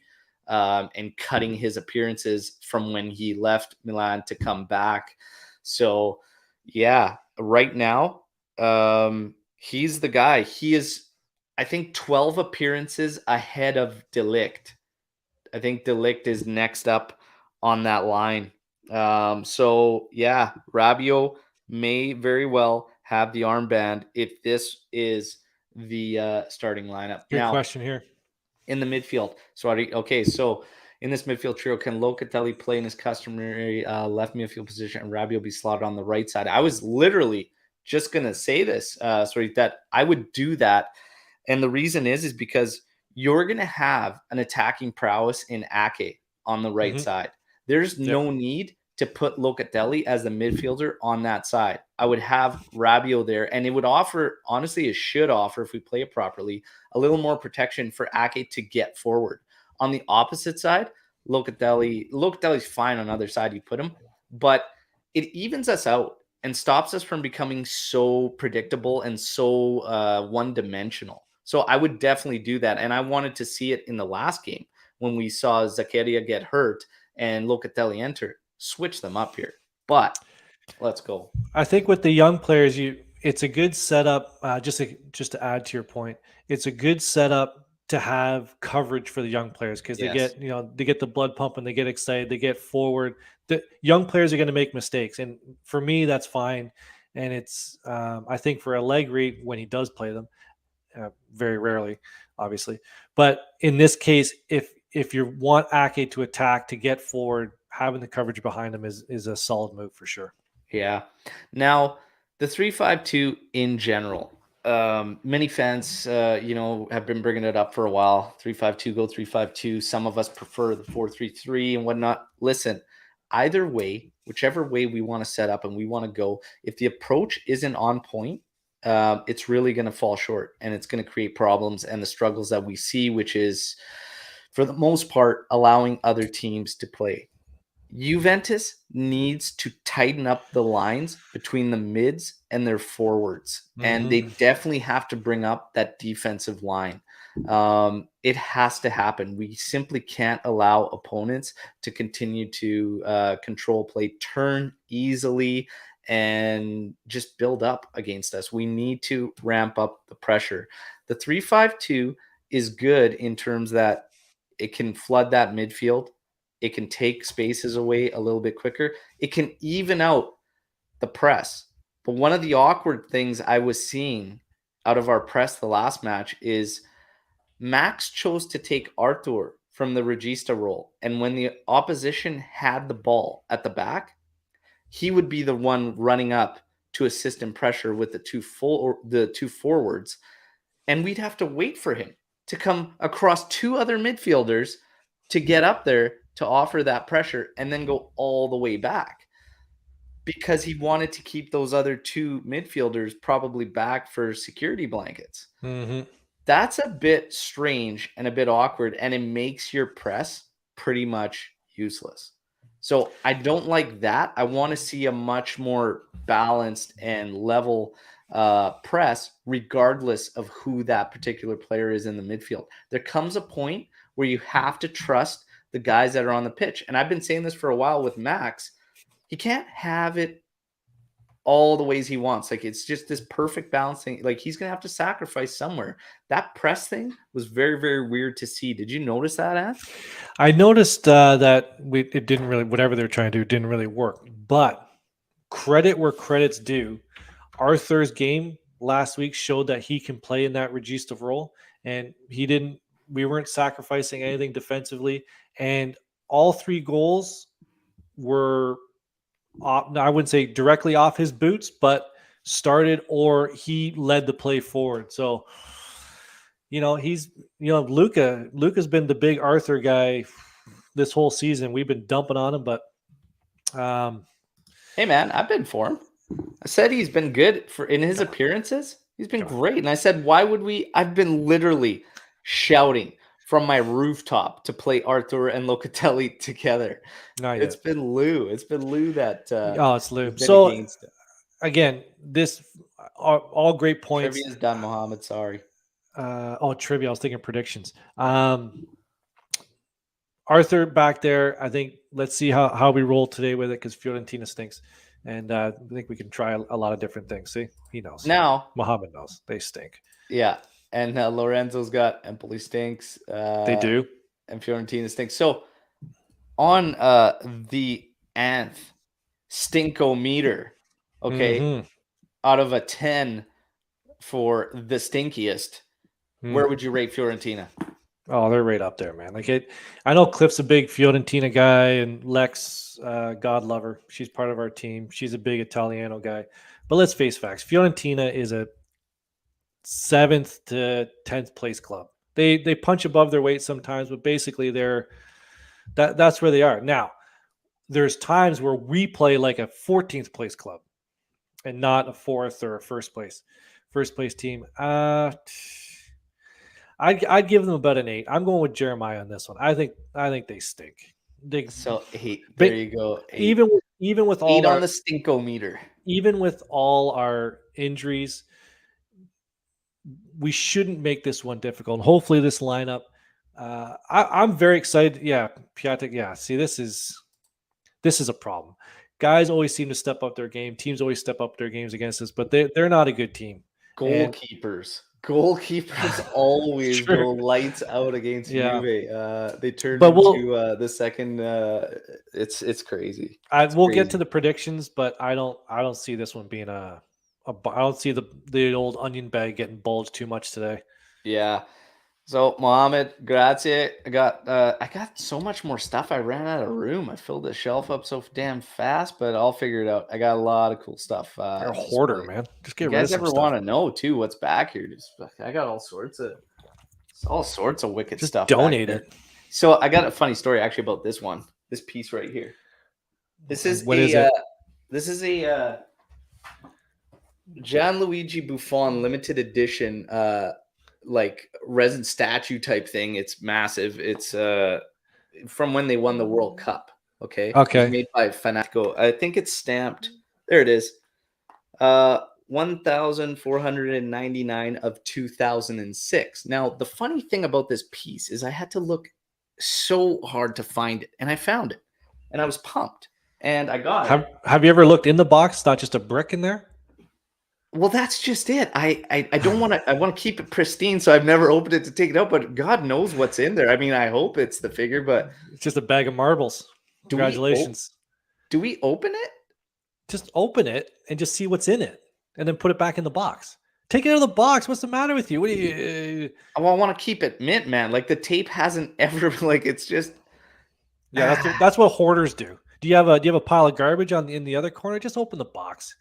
and cutting his appearances from when he left Milan to come back. So yeah, right now, he's the guy. He is, I think, 12 appearances ahead of De Ligt. I think De Ligt is next up on that line. So yeah, Rabiot may very well have the armband if this is the starting lineup. Good now, question here. In the midfield. So in this midfield trio, can Locatelli play in his customary left midfield position and Rabiot be slotted on the right side? I was literally just going to say this, that I would do that. And the reason is because you're going to have an attacking prowess in Ake on the right side. There's no need to put Locatelli as the midfielder on that side. I would have Rabiot there, and it would offer, honestly, it should offer, if we play it properly, a little more protection for Ake to get forward. On the opposite side, Locatelli's fine on the other side you put him, but it evens us out and stops us from becoming so predictable and so one-dimensional. So I would definitely do that, and I wanted to see it in the last game when we saw Zakaria get hurt and Locatelli enter. Switch them up here, but let's go. I think with the young players, it's a good setup. Just to add to your point, it's a good setup to have coverage for the young players because they get the blood pumping, they get excited, they get forward. The young players are going to make mistakes, and for me, that's fine. And it's I think for Allegri when he does play them, very rarely, obviously, but in this case, if you want Ake to attack, to get forward, having the coverage behind him is a solid move for sure. Yeah. Now, the 3-5-2 in general, many fans, have been bringing it up for a while. 3-5-2, go 3-5-2. Some of us prefer the 4-3-3 and whatnot. Listen, either way, whichever way we want to set up and we want to go, if the approach isn't on point, it's really going to fall short and it's going to create problems and the struggles that we see, which is, for the most part, allowing other teams to play. Juventus needs to tighten up the lines between the mids and their forwards, and they definitely have to bring up that defensive line. It has to happen. We simply can't allow opponents to continue to control play, turn easily, and just build up against us. We need to ramp up the pressure. The 3-5-2 is good in terms that it can flood that midfield. It can take spaces away a little bit quicker. It can even out the press. But one of the awkward things I was seeing out of our press the last match is Max chose to take Artur from the regista role. And when the opposition had the ball at the back, he would be the one running up to assist in pressure with the two forwards. And we'd have to wait for him to come across two other midfielders to get up there to offer that pressure and then go all the way back because he wanted to keep those other two midfielders probably back for security blankets. That's a bit strange and a bit awkward, and it makes your press pretty much useless. So I don't like that. I want to see a much more balanced and level press, regardless of who that particular player is in the midfield. There comes a point where you have to trust the guys that are on the pitch. And I've been saying this for a while with Max. He can't have it all the ways he wants. Like, it's just this perfect balancing. Like, he's going to have to sacrifice somewhere. That press thing was very, very weird to see. Did you notice that, Ant? I noticed that it didn't really, whatever they're trying to do, didn't really work. But credit where credit's due. Arthur's game last week showed that he can play in that Regista role, and we weren't sacrificing anything defensively. And all 3 goals were, I wouldn't say directly off his boots, but started or he led the play forward. So, Luca's been the big Arthur guy this whole season. We've been dumping on him, but hey man, I've been for him. I said he's been good in his appearances. He's been great. And I said, why would we? I've been literally shouting from my rooftop to play Arthur and Locatelli together. It's been Lou. It's been Lou that. It's Lou. So again, this all great points. Trivia's done, Mohammed. Sorry. Trivia. I was thinking predictions. Arthur back there. I think let's see how we roll today with it, because Fiorentina stinks. And I think we can try a lot of different things. See, he knows. Now, Mohammed knows. They stink. Yeah. And Lorenzo's got Empoli stinks. They do. And Fiorentina stinks. So on the Anth stinkometer, okay, out of a 10 for the stinkiest, where would you rate Fiorentina? Oh, they're right up there, man. I know Cliff's a big Fiorentina guy, and Lex, God love her. She's part of our team. She's a big Italiano guy. But let's face facts. Fiorentina is a 7th to 10th place club. They punch above their weight sometimes, but basically that's where they are. Now, there's times where we play like a 14th place club and not a 4th or a first place team. I'd give them about an 8. I'm going with Jeremiah on this one. I think they stink. So 8. There you go. 8. Even with all 8 on the stinkometer. Even with all our injuries, we shouldn't make this one difficult. Hopefully, this lineup. I'm very excited. Yeah, Piatek. Yeah. See, this is a problem. Guys always seem to step up their game. Teams always step up their games against us, but they're not a good team. Goalkeepers always go lights out against Juve. They turned into the second. It's crazy. We'll get to the predictions, but I don't see this one being I don't see the old onion bag getting bulged too much today. Yeah. So Mohammed, grazie. I got so much more stuff. I ran out of room. I filled the shelf up so damn fast, but I'll figure it out. I got a lot of cool stuff. You're a hoarder, man. Just get rid of some stuff. You guys ever want to know too what's back here? I got all sorts of wicked stuff. Donate it. So I got a funny story actually about this piece right here. This is a Gianluigi Buffon limited edition like resin statue type thing. It's massive. It's from when they won the World Cup. Okay. It's made by Fanatico. I think it's stamped. There it is. 1,499 of 2006. Now, the funny thing about this piece is I had to look so hard to find it, and I found it, and I was pumped, and I got it. Have you ever looked in the box? Not just a brick in there? Well, that's just it. I don't want to. I want to keep it pristine, so I've never opened it to take it out. But God knows what's in there. I mean, I hope it's the figure, but it's just a bag of marbles. Congratulations. Do we open it? Just open it and just see what's in it, and then put it back in the box. Take it out of the box. What's the matter with you? What do you? Well, I want to keep it mint, man. Like the tape hasn't ever. Like it's just. Yeah, that's what hoarders do. Do you have a pile of garbage in the other corner? Just open the box.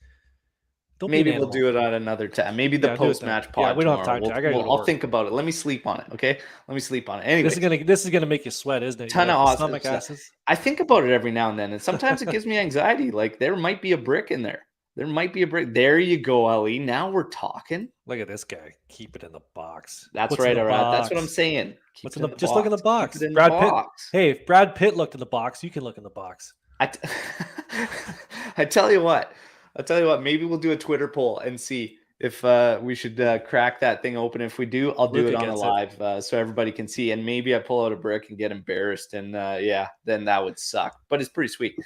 Maybe we'll do it on another time. Maybe the post-match pod. Yeah, we don't have time. I'll think about it. Let me sleep on it. Okay, let me sleep on it. Anyway, this is gonna make you sweat, isn't it? Ton of awesome stuff. I think about it every now and then, and sometimes it gives me anxiety. Like there might be a brick in there. There might be a break. There you go, Ali. Now we're talking. Look at this guy. Keep it in the box. That's What's in right, the all right. That's what I'm box? saying. Keep What's it in the? in Just look in the box. box. Keep it in Brad the Pitt. box. Hey, if Brad Pitt looked in the box, you can look in the box. I tell you what. Maybe we'll do a Twitter poll and see if we should crack that thing open. If we do, I'll do Luca it on a gets it. live so everybody can see. And maybe I pull out a brick and get embarrassed. And then that would suck. But it's pretty sweet.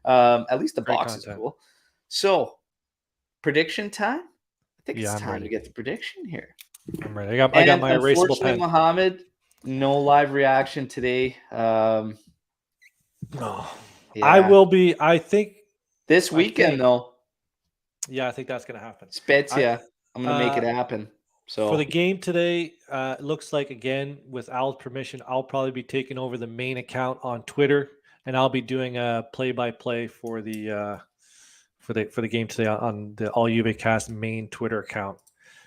At least the Great box content. is cool. So, prediction time? I think Yeah, it's I'm time ready. to get the prediction here. I'm ready. I got my erasable unfortunately, pen. Mohammed, no live reaction today. No. Yeah. I will be. I think This weekend, though, Yeah, I think that's going to happen. Spezia, I'm going to make it happen. So for the game today, it looks like, again, with Al's permission, I'll probably be taking over the main account on Twitter, and I'll be doing a play-by-play for the game today on the All Juve Cast main Twitter account.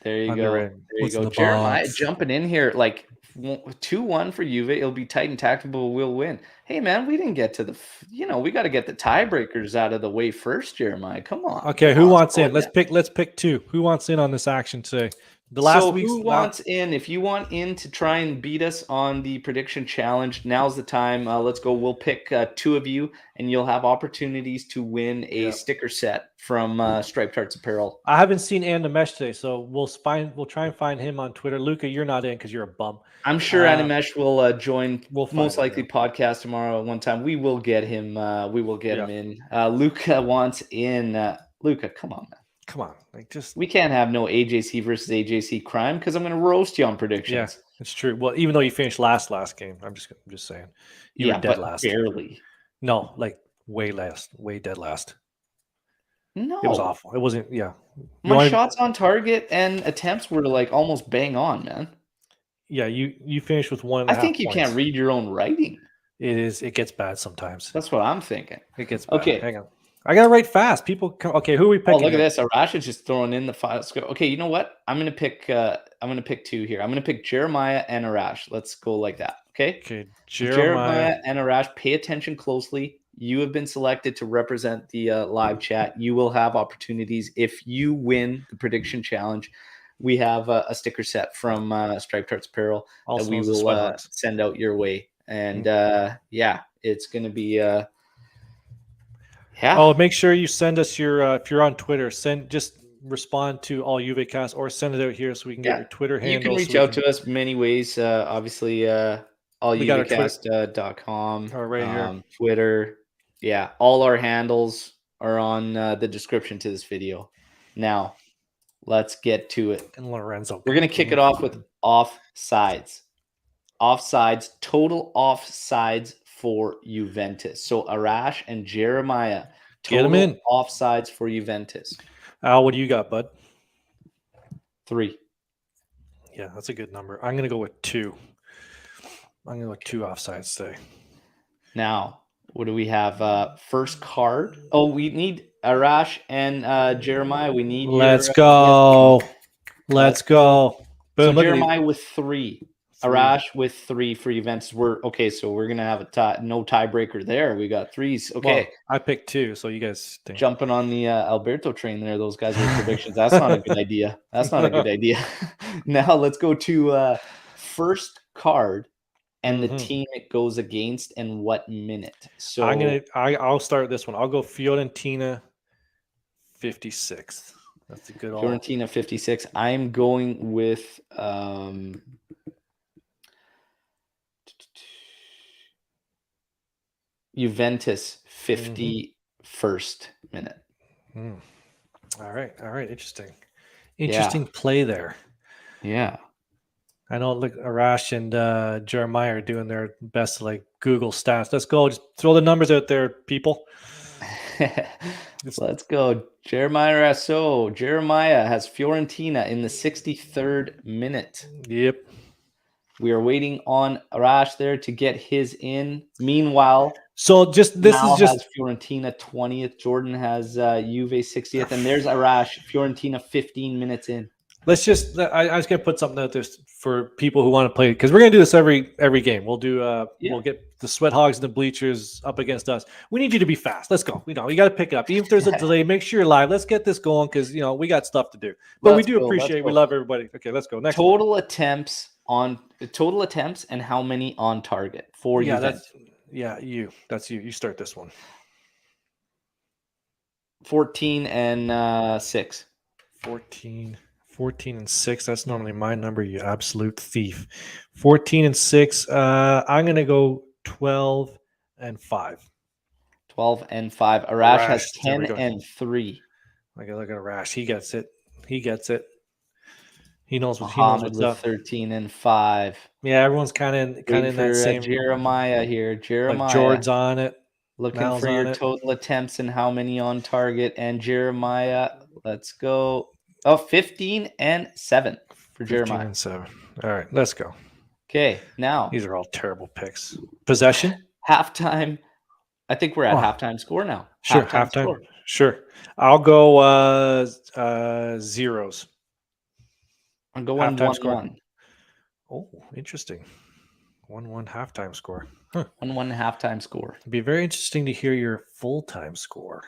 there you Under go. it. There you What's in go. the Jeremiah box? jumping in here like 2-1 for Juve. It'll be tight and tactical. We'll win. Hey, man, we didn't get to the we got to get the tiebreakers out of the way first, Jeremiah. Come on. Okay, who wants in? Let's pick two. Who wants in on this action today? Who wants in? If you want in to try and beat us on the prediction challenge, now's the time. Let's go. We'll pick two of you, and you'll have opportunities to win a sticker set from Striped Hearts Apparel. I haven't seen Matchday, so we'll try and find him on Twitter. Luca, you're not in because you're a bum. I'm sure Animesh will join. We'll most likely podcast tomorrow at one time. We will get him. We will get him in. Luca wants in. Luca, come on, man. Come on, we can't have no AJC versus AJC crime because I'm going to roast you on predictions. Yeah, it's true. Well, even though you finished last game, I'm just saying you were dead last. Barely. No, like way dead last. No, it was awful. It wasn't. Yeah, my shots on target and attempts were like almost bang on, man. Yeah, you finished with 1.5 I think you points. can't read your own writing. It gets bad sometimes. That's what I'm thinking. It gets bad. Okay, hang on. I gotta write fast. People come. Okay, who are we picking? Oh, look at this. Arash is just throwing in the final score. Okay, you know what? I'm gonna pick two here. I'm gonna pick Jeremiah and Arash. Let's go like that. Okay. Okay. Jeremiah and Arash, pay attention closely. You have been selected to represent the live chat. You will have opportunities if you win the prediction challenge. We have a sticker set from Striped Hearts Apparel that we will send out your way. And it's gonna be. Yeah. Oh, make sure you send us your if you're on Twitter, just respond to All Juvecast or send it out here so we can get your Twitter handle. You can reach out to us many ways. Obviously, alljuvecast.com. Right here. Twitter. Yeah, all our handles are on the description to this video. Now, let's get to it. And Lorenzo. We're gonna kick it off with offsides. Total offsides for Juventus. So Arash and Jeremiah, total offsides for Juventus. Al, what do you got, bud? 3. Yeah, that's a good number. I'm going to go with 2. I'm going to go with 2 offsides today. Now, what do we have? First card. Oh, we need Arash and Jeremiah. We need. Let's go. Let's go. Boom. So Jeremiah with 3. Arash with 3 for Juventus. So we're gonna have a tie, no tiebreaker there. We got 3s. Okay, well, I picked 2, so you guys think. Jumping on the Alberto train there. Those guys with predictions. That's not a good idea. Now let's go to first card and the team it goes against and what minute. So I'll start this one. I'll go Fiorentina 56. That's a good Fiorentina 56. I'm going with Juventus 51st minute. All right. Interesting play there. Yeah. I know Arash and Jeremiah are doing their best to Google stats. Let's go. Just throw the numbers out there, people. Let's go. Jeremiah has Fiorentina in the 63rd minute. Yep. We are waiting on Arash there to get his in. Meanwhile, this is just Fiorentina 20th. Jordan has Juve 60th, and there's Arash. Fiorentina 15 minutes in. Let's just. I was gonna put something out there for people who want to play because we're gonna do this every game. We'll do. We'll get the sweat hogs and the bleachers up against us. We need you to be fast. Let's go. You got to pick it up. Even if there's a delay, make sure you're live. Let's get this going because we got stuff to do. But we do appreciate. We love everybody. Okay, let's go. Next total attempts and how many on target for you. That's you. That's you. You start this one. 14 and 6. 14 and 6. That's normally my number, you absolute thief. 14 and 6. I'm going to go 12 and 5. 12 and 5. Arash has 10 and 3. Look at Arash. He gets it. He knows what's up. 13 and 5. Yeah, everyone's kind of in that same. Jeremiah here. Like George's on it. Looking for your total attempts and how many on target. And Jeremiah, let's go. 15 and 7 for Jeremiah. 15 and 7. All right, let's go. Okay, now. These are all terrible picks. Possession? Halftime. I think we're at halftime score now. Sure, halftime. Score. Sure. I'll go zeros. I'm going 1-1. Oh, interesting. 1-1 halftime score. 1-1 halftime score. It'd be very interesting to hear your full-time score.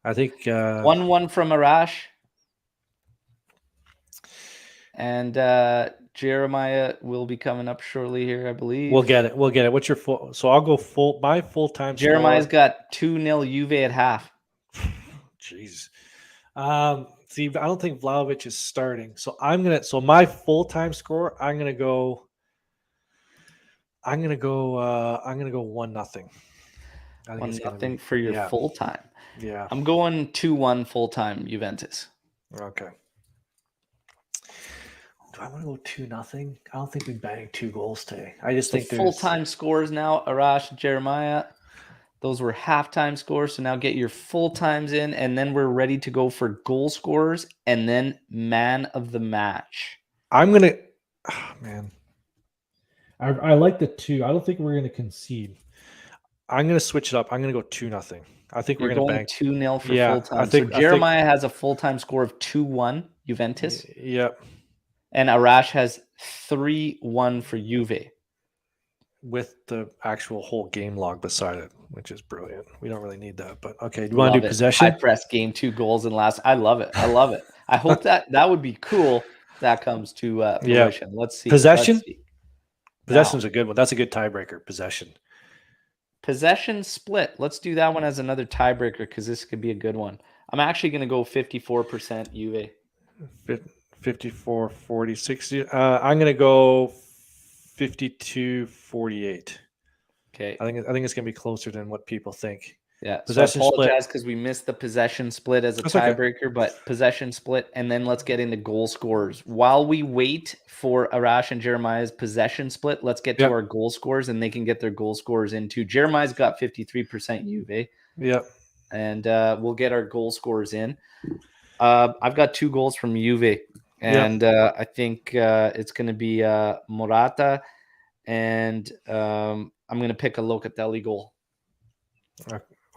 I think 1-1 from Arash. And Jeremiah will be coming up shortly here, I believe. We'll get it. What's your full? So I'll go full. My full-time score. Jeremiah's got 2-0 Juve at half. Jeez. See, I don't think Vlahovic is starting. So so my full-time score, I'm gonna go 1-0. 1-0 for your full-time. Yeah. I'm going 2-1 full-time Juventus. Okay. Do I want to go 2-0? I don't think we banged 2 goals today. I just think full-time scores now, Arash and Jeremiah. Those were halftime scores. So now get your full times in, and then we're ready to go for goal scorers and then man of the match. I'm going to man. I like the 2. I don't think we're going to concede. I'm going to switch it up. I'm going to go 2-0. I think we're going to bang 2-0 for full time. I think Jeremiah has a full-time score of 2-1 Juventus. Yep. And Arash has 3-1 for Juve. With the actual whole game log beside it, which is brilliant. We don't really need that, but okay. Do you want to do possession? High press game, 2 goals in last. I love it. I hope that would be cool. If that comes to fruition. Let's see. Possession. Possession's a good one. That's a good tiebreaker. Possession split. Let's do that one as another tiebreaker because this could be a good one. I'm actually going to go 54% Juve. 54, 40, 60. I'm going to go 52-48. Okay. I think it's going to be closer than what people think. Yeah. Possession so I apologize because we missed the possession split as a tiebreaker, but possession split, and then let's get into goal scorers. While we wait for Arash and Jeremiah's possession split, let's get to our goal scorers, and they can get their goal scorers in too. Jeremiah's got 53% Juve. Yep. And we'll get our goal scorers in. I've got 2 goals from Juve. And I think it's going to be Morata, and I'm going to pick a Locatelli goal.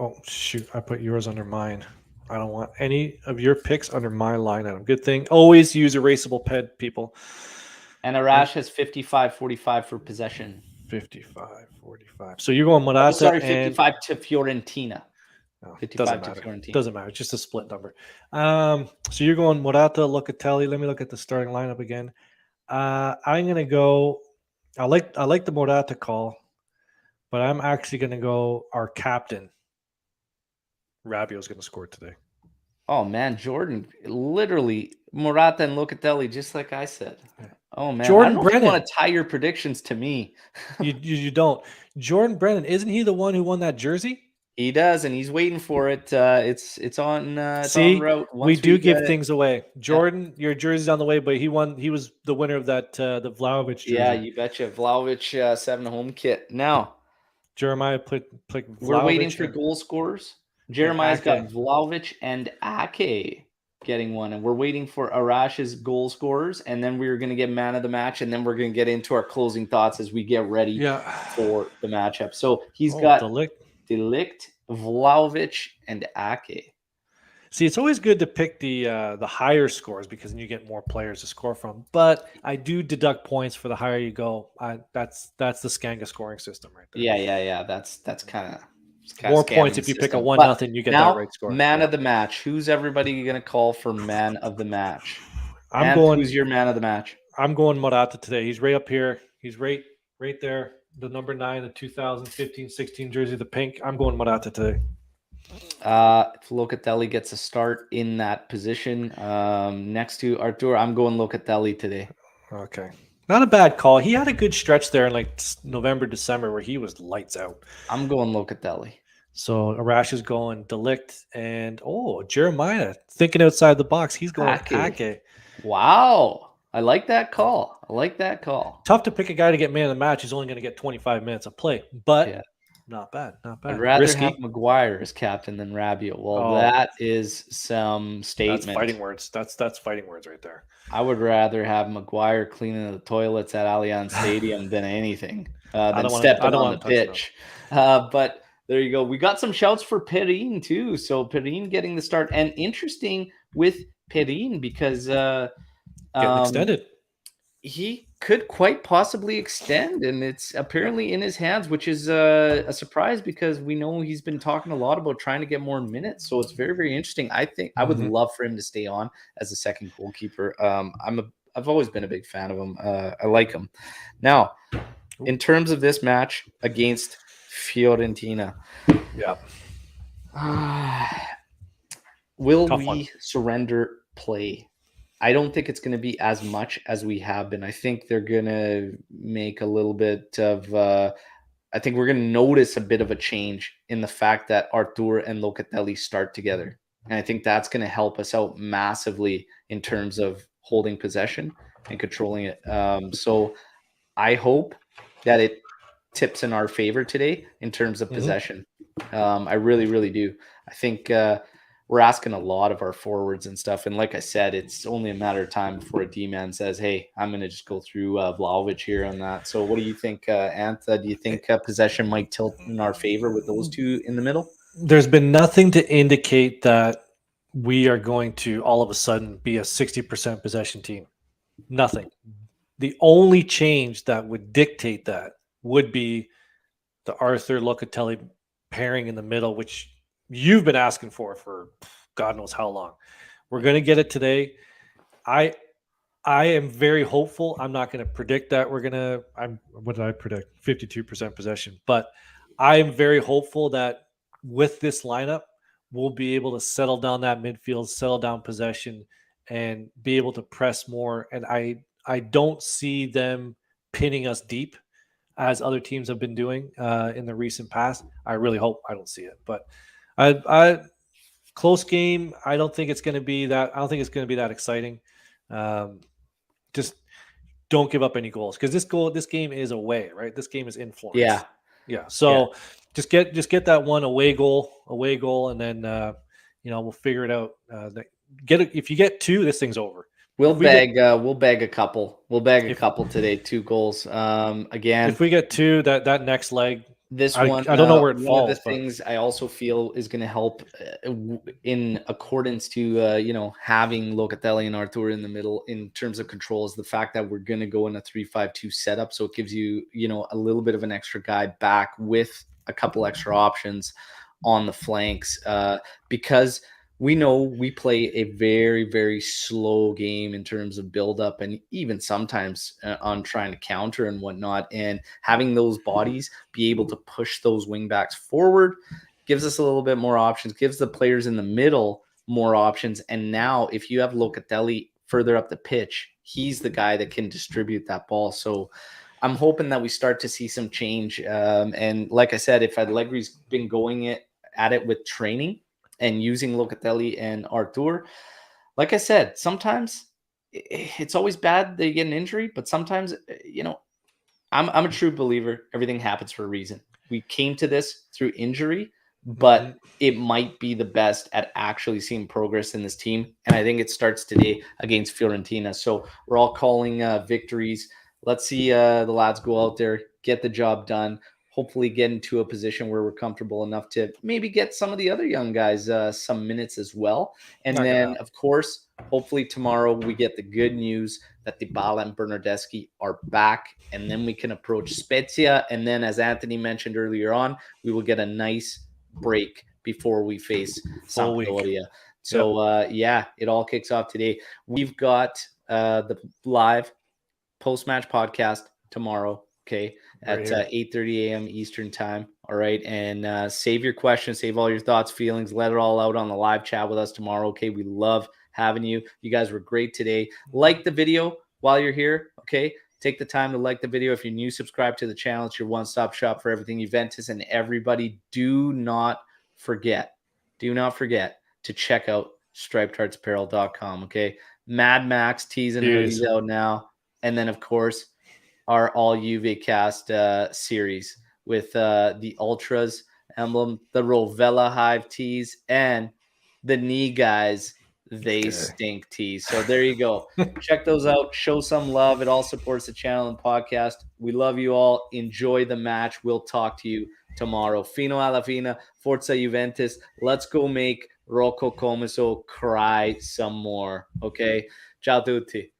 Oh, shoot. I put yours under mine. I don't want any of your picks under my line item. Good thing. Always use erasable pen, people. And Arash has 55-45 for possession. 55-45. So you're going Morata. 55 to Fiorentina. No, doesn't matter. It's just a split number. So you're going Morata, Locatelli. Let me look at the starting lineup again. I'm gonna go. I like the Morata call, but I'm actually gonna go our captain. Rabiot's gonna score today. Oh man, Jordan! Literally, Morata and Locatelli, just like I said. Oh man, Jordan I don't Brennan. Want to tie your predictions to me. you don't. Jordan Brennan, isn't he the one who won that jersey? He does, and he's waiting for it. It's on. See, on route. We do give things away. Jordan, your jersey's on the way, but he won. He was the winner of that the Vlahovic jersey. Yeah, you betcha. Vlahovic 7 home kit. Now, Jeremiah put we're waiting for goal scorers. Jeremiah's got Vlahovic and Ake getting one, and we're waiting for Arash's goal scorers, and then we're going to get man of the match, and then we're going to get into our closing thoughts as we get ready for the matchup. So he's got Delict, Vlahovic, and Ake. See, it's always good to pick the higher scores because then you get more players to score from. But I do deduct points for the higher you go. That's the Skanga scoring system right there. Yeah. That's kind of More points if you pick a 1-0, you get that right score. Man of the match. Who's everybody going to call for man of the match? I'm going. Who's your man of the match? I'm going Morata today. He's right up here. He's right there. The number 9, the 2015-16 jersey, the pink. I'm going Morata today. If Locatelli gets a start in that position next to Artur, I'm going Locatelli today. Okay. Not a bad call. He had a good stretch there in like November, December where he was lights out. I'm going Locatelli. So Arash is going De Ligt and Jeremiah thinking outside the box. He's going Ake. Wow. I like that call. Tough to pick a guy to get man of the match. He's only going to get 25 minutes of play, but not bad. I'd rather have Maguire as captain than Rabiot. Well, that is some statement. That's fighting words. That's fighting words right there. I would rather have Maguire cleaning the toilets at Allianz Stadium than anything. Than stepping on the pitch. But there you go. We got some shouts for Perrine too. So Perrine getting the start. And interesting with Perrine because getting extended. He could quite possibly extend, and it's apparently in his hands, which is a surprise because we know he's been talking a lot about trying to get more minutes. So it's very, very interesting. I think I would love for him to stay on as a second goalkeeper. I've always been a big fan of him. I like him. Now, in terms of this match against Fiorentina, will we surrender play? I don't think it's going to be as much as we have been. I think they're going to make a little bit of I think we're going to notice a bit of a change in the fact that Artur and Locatelli start together. And I think that's going to help us out massively in terms of holding possession and controlling it. So I hope that it tips in our favor today in terms of possession. I really, really do. I think we're asking a lot of our forwards and stuff. And like I said, it's only a matter of time before a D-man says, hey, I'm going to just go through Vlahovic here on that. So what do you think, Antha? Do you think possession might tilt in our favor with those two in the middle? There's been nothing to indicate that we are going to all of a sudden be a 60% possession team. Nothing. The only change that would dictate that would be the Arthur Locatelli pairing in the middle, which you've been asking for God knows how long. We're going to get it today. I am very hopeful. I'm not going to predict that we're going to what did I predict? 52% possession. But I am very hopeful that with this lineup, we'll be able to settle down that midfield, settle down possession, and be able to press more. And I don't see them pinning us deep as other teams have been doing in the recent past. I really hope I don't see it. But I close game. I don't think it's going to be that. I don't think it's going to be that exciting. Just don't give up any goals because this game is away, right? This game is in Florence. Yeah. So just get that one away goal, and then we'll figure it out. If you get two, this thing's over. We'll bag a couple. We'll bag a couple today. 2 goals. Again, if we get two, that next leg. This one, I don't know where it falls. One of the things I also feel is going to help in accordance to having Locatelli and Artur in the middle in terms of control is the fact that we're going to go in a 3-5-2 setup. So it gives you a little bit of an extra guy back with a couple extra options on the flanks because we know we play a very, very slow game in terms of buildup and even sometimes on trying to counter and whatnot. And having those bodies be able to push those wingbacks forward gives us a little bit more options, gives the players in the middle more options. And now if you have Locatelli further up the pitch, he's the guy that can distribute that ball. So I'm hoping that we start to see some change. And like I said, if Allegri's been going at it with training, and using Locatelli and Artur, like I said, sometimes it's always bad that you get an injury, but sometimes, I'm a true believer. Everything happens for a reason. We came to this through injury, but it might be the best at actually seeing progress in this team. And I think it starts today against Fiorentina. So we're all calling victories. Let's see the lads go out there, get the job done. hopefully get into a position where we're comfortable enough to maybe get some of the other young guys some minutes as well. And Not gonna then, happen. of course, hopefully tomorrow we get the good news that Dybala and Bernardeschi are back, and then we can approach Spezia. And then, as Anthony mentioned earlier on, we will get a nice break before we face Full week. Sampdoria. So, yeah, it all kicks off today. We've got the live post-match podcast tomorrow, okay, Right at here. 8:30 a.m. Eastern time. All right, and save your questions, save all your thoughts, feelings, let it all out on the live chat with us tomorrow, okay? We love having you. You guys were great today. Like the video while you're here, okay? Take the time to like the video. If you're new, subscribe to the channel. It's your one-stop shop for everything Juventus. And everybody, do not forget to check out stripedheartsapparel.com, okay? Mad Max tees and Cheers. hoodies out now. And then, of course, our all Juve cast series with the Ultras emblem, the Rovella Hive tees, and the Knee Guys, They Okay. Stink tees. So there you go. Check those out. Show some love. It all supports the channel and podcast. We love you all. Enjoy the match. We'll talk to you tomorrow. Fino alla fine. Forza Juventus. Let's go make Rocco Comiso cry some more. Okay? Ciao tutti.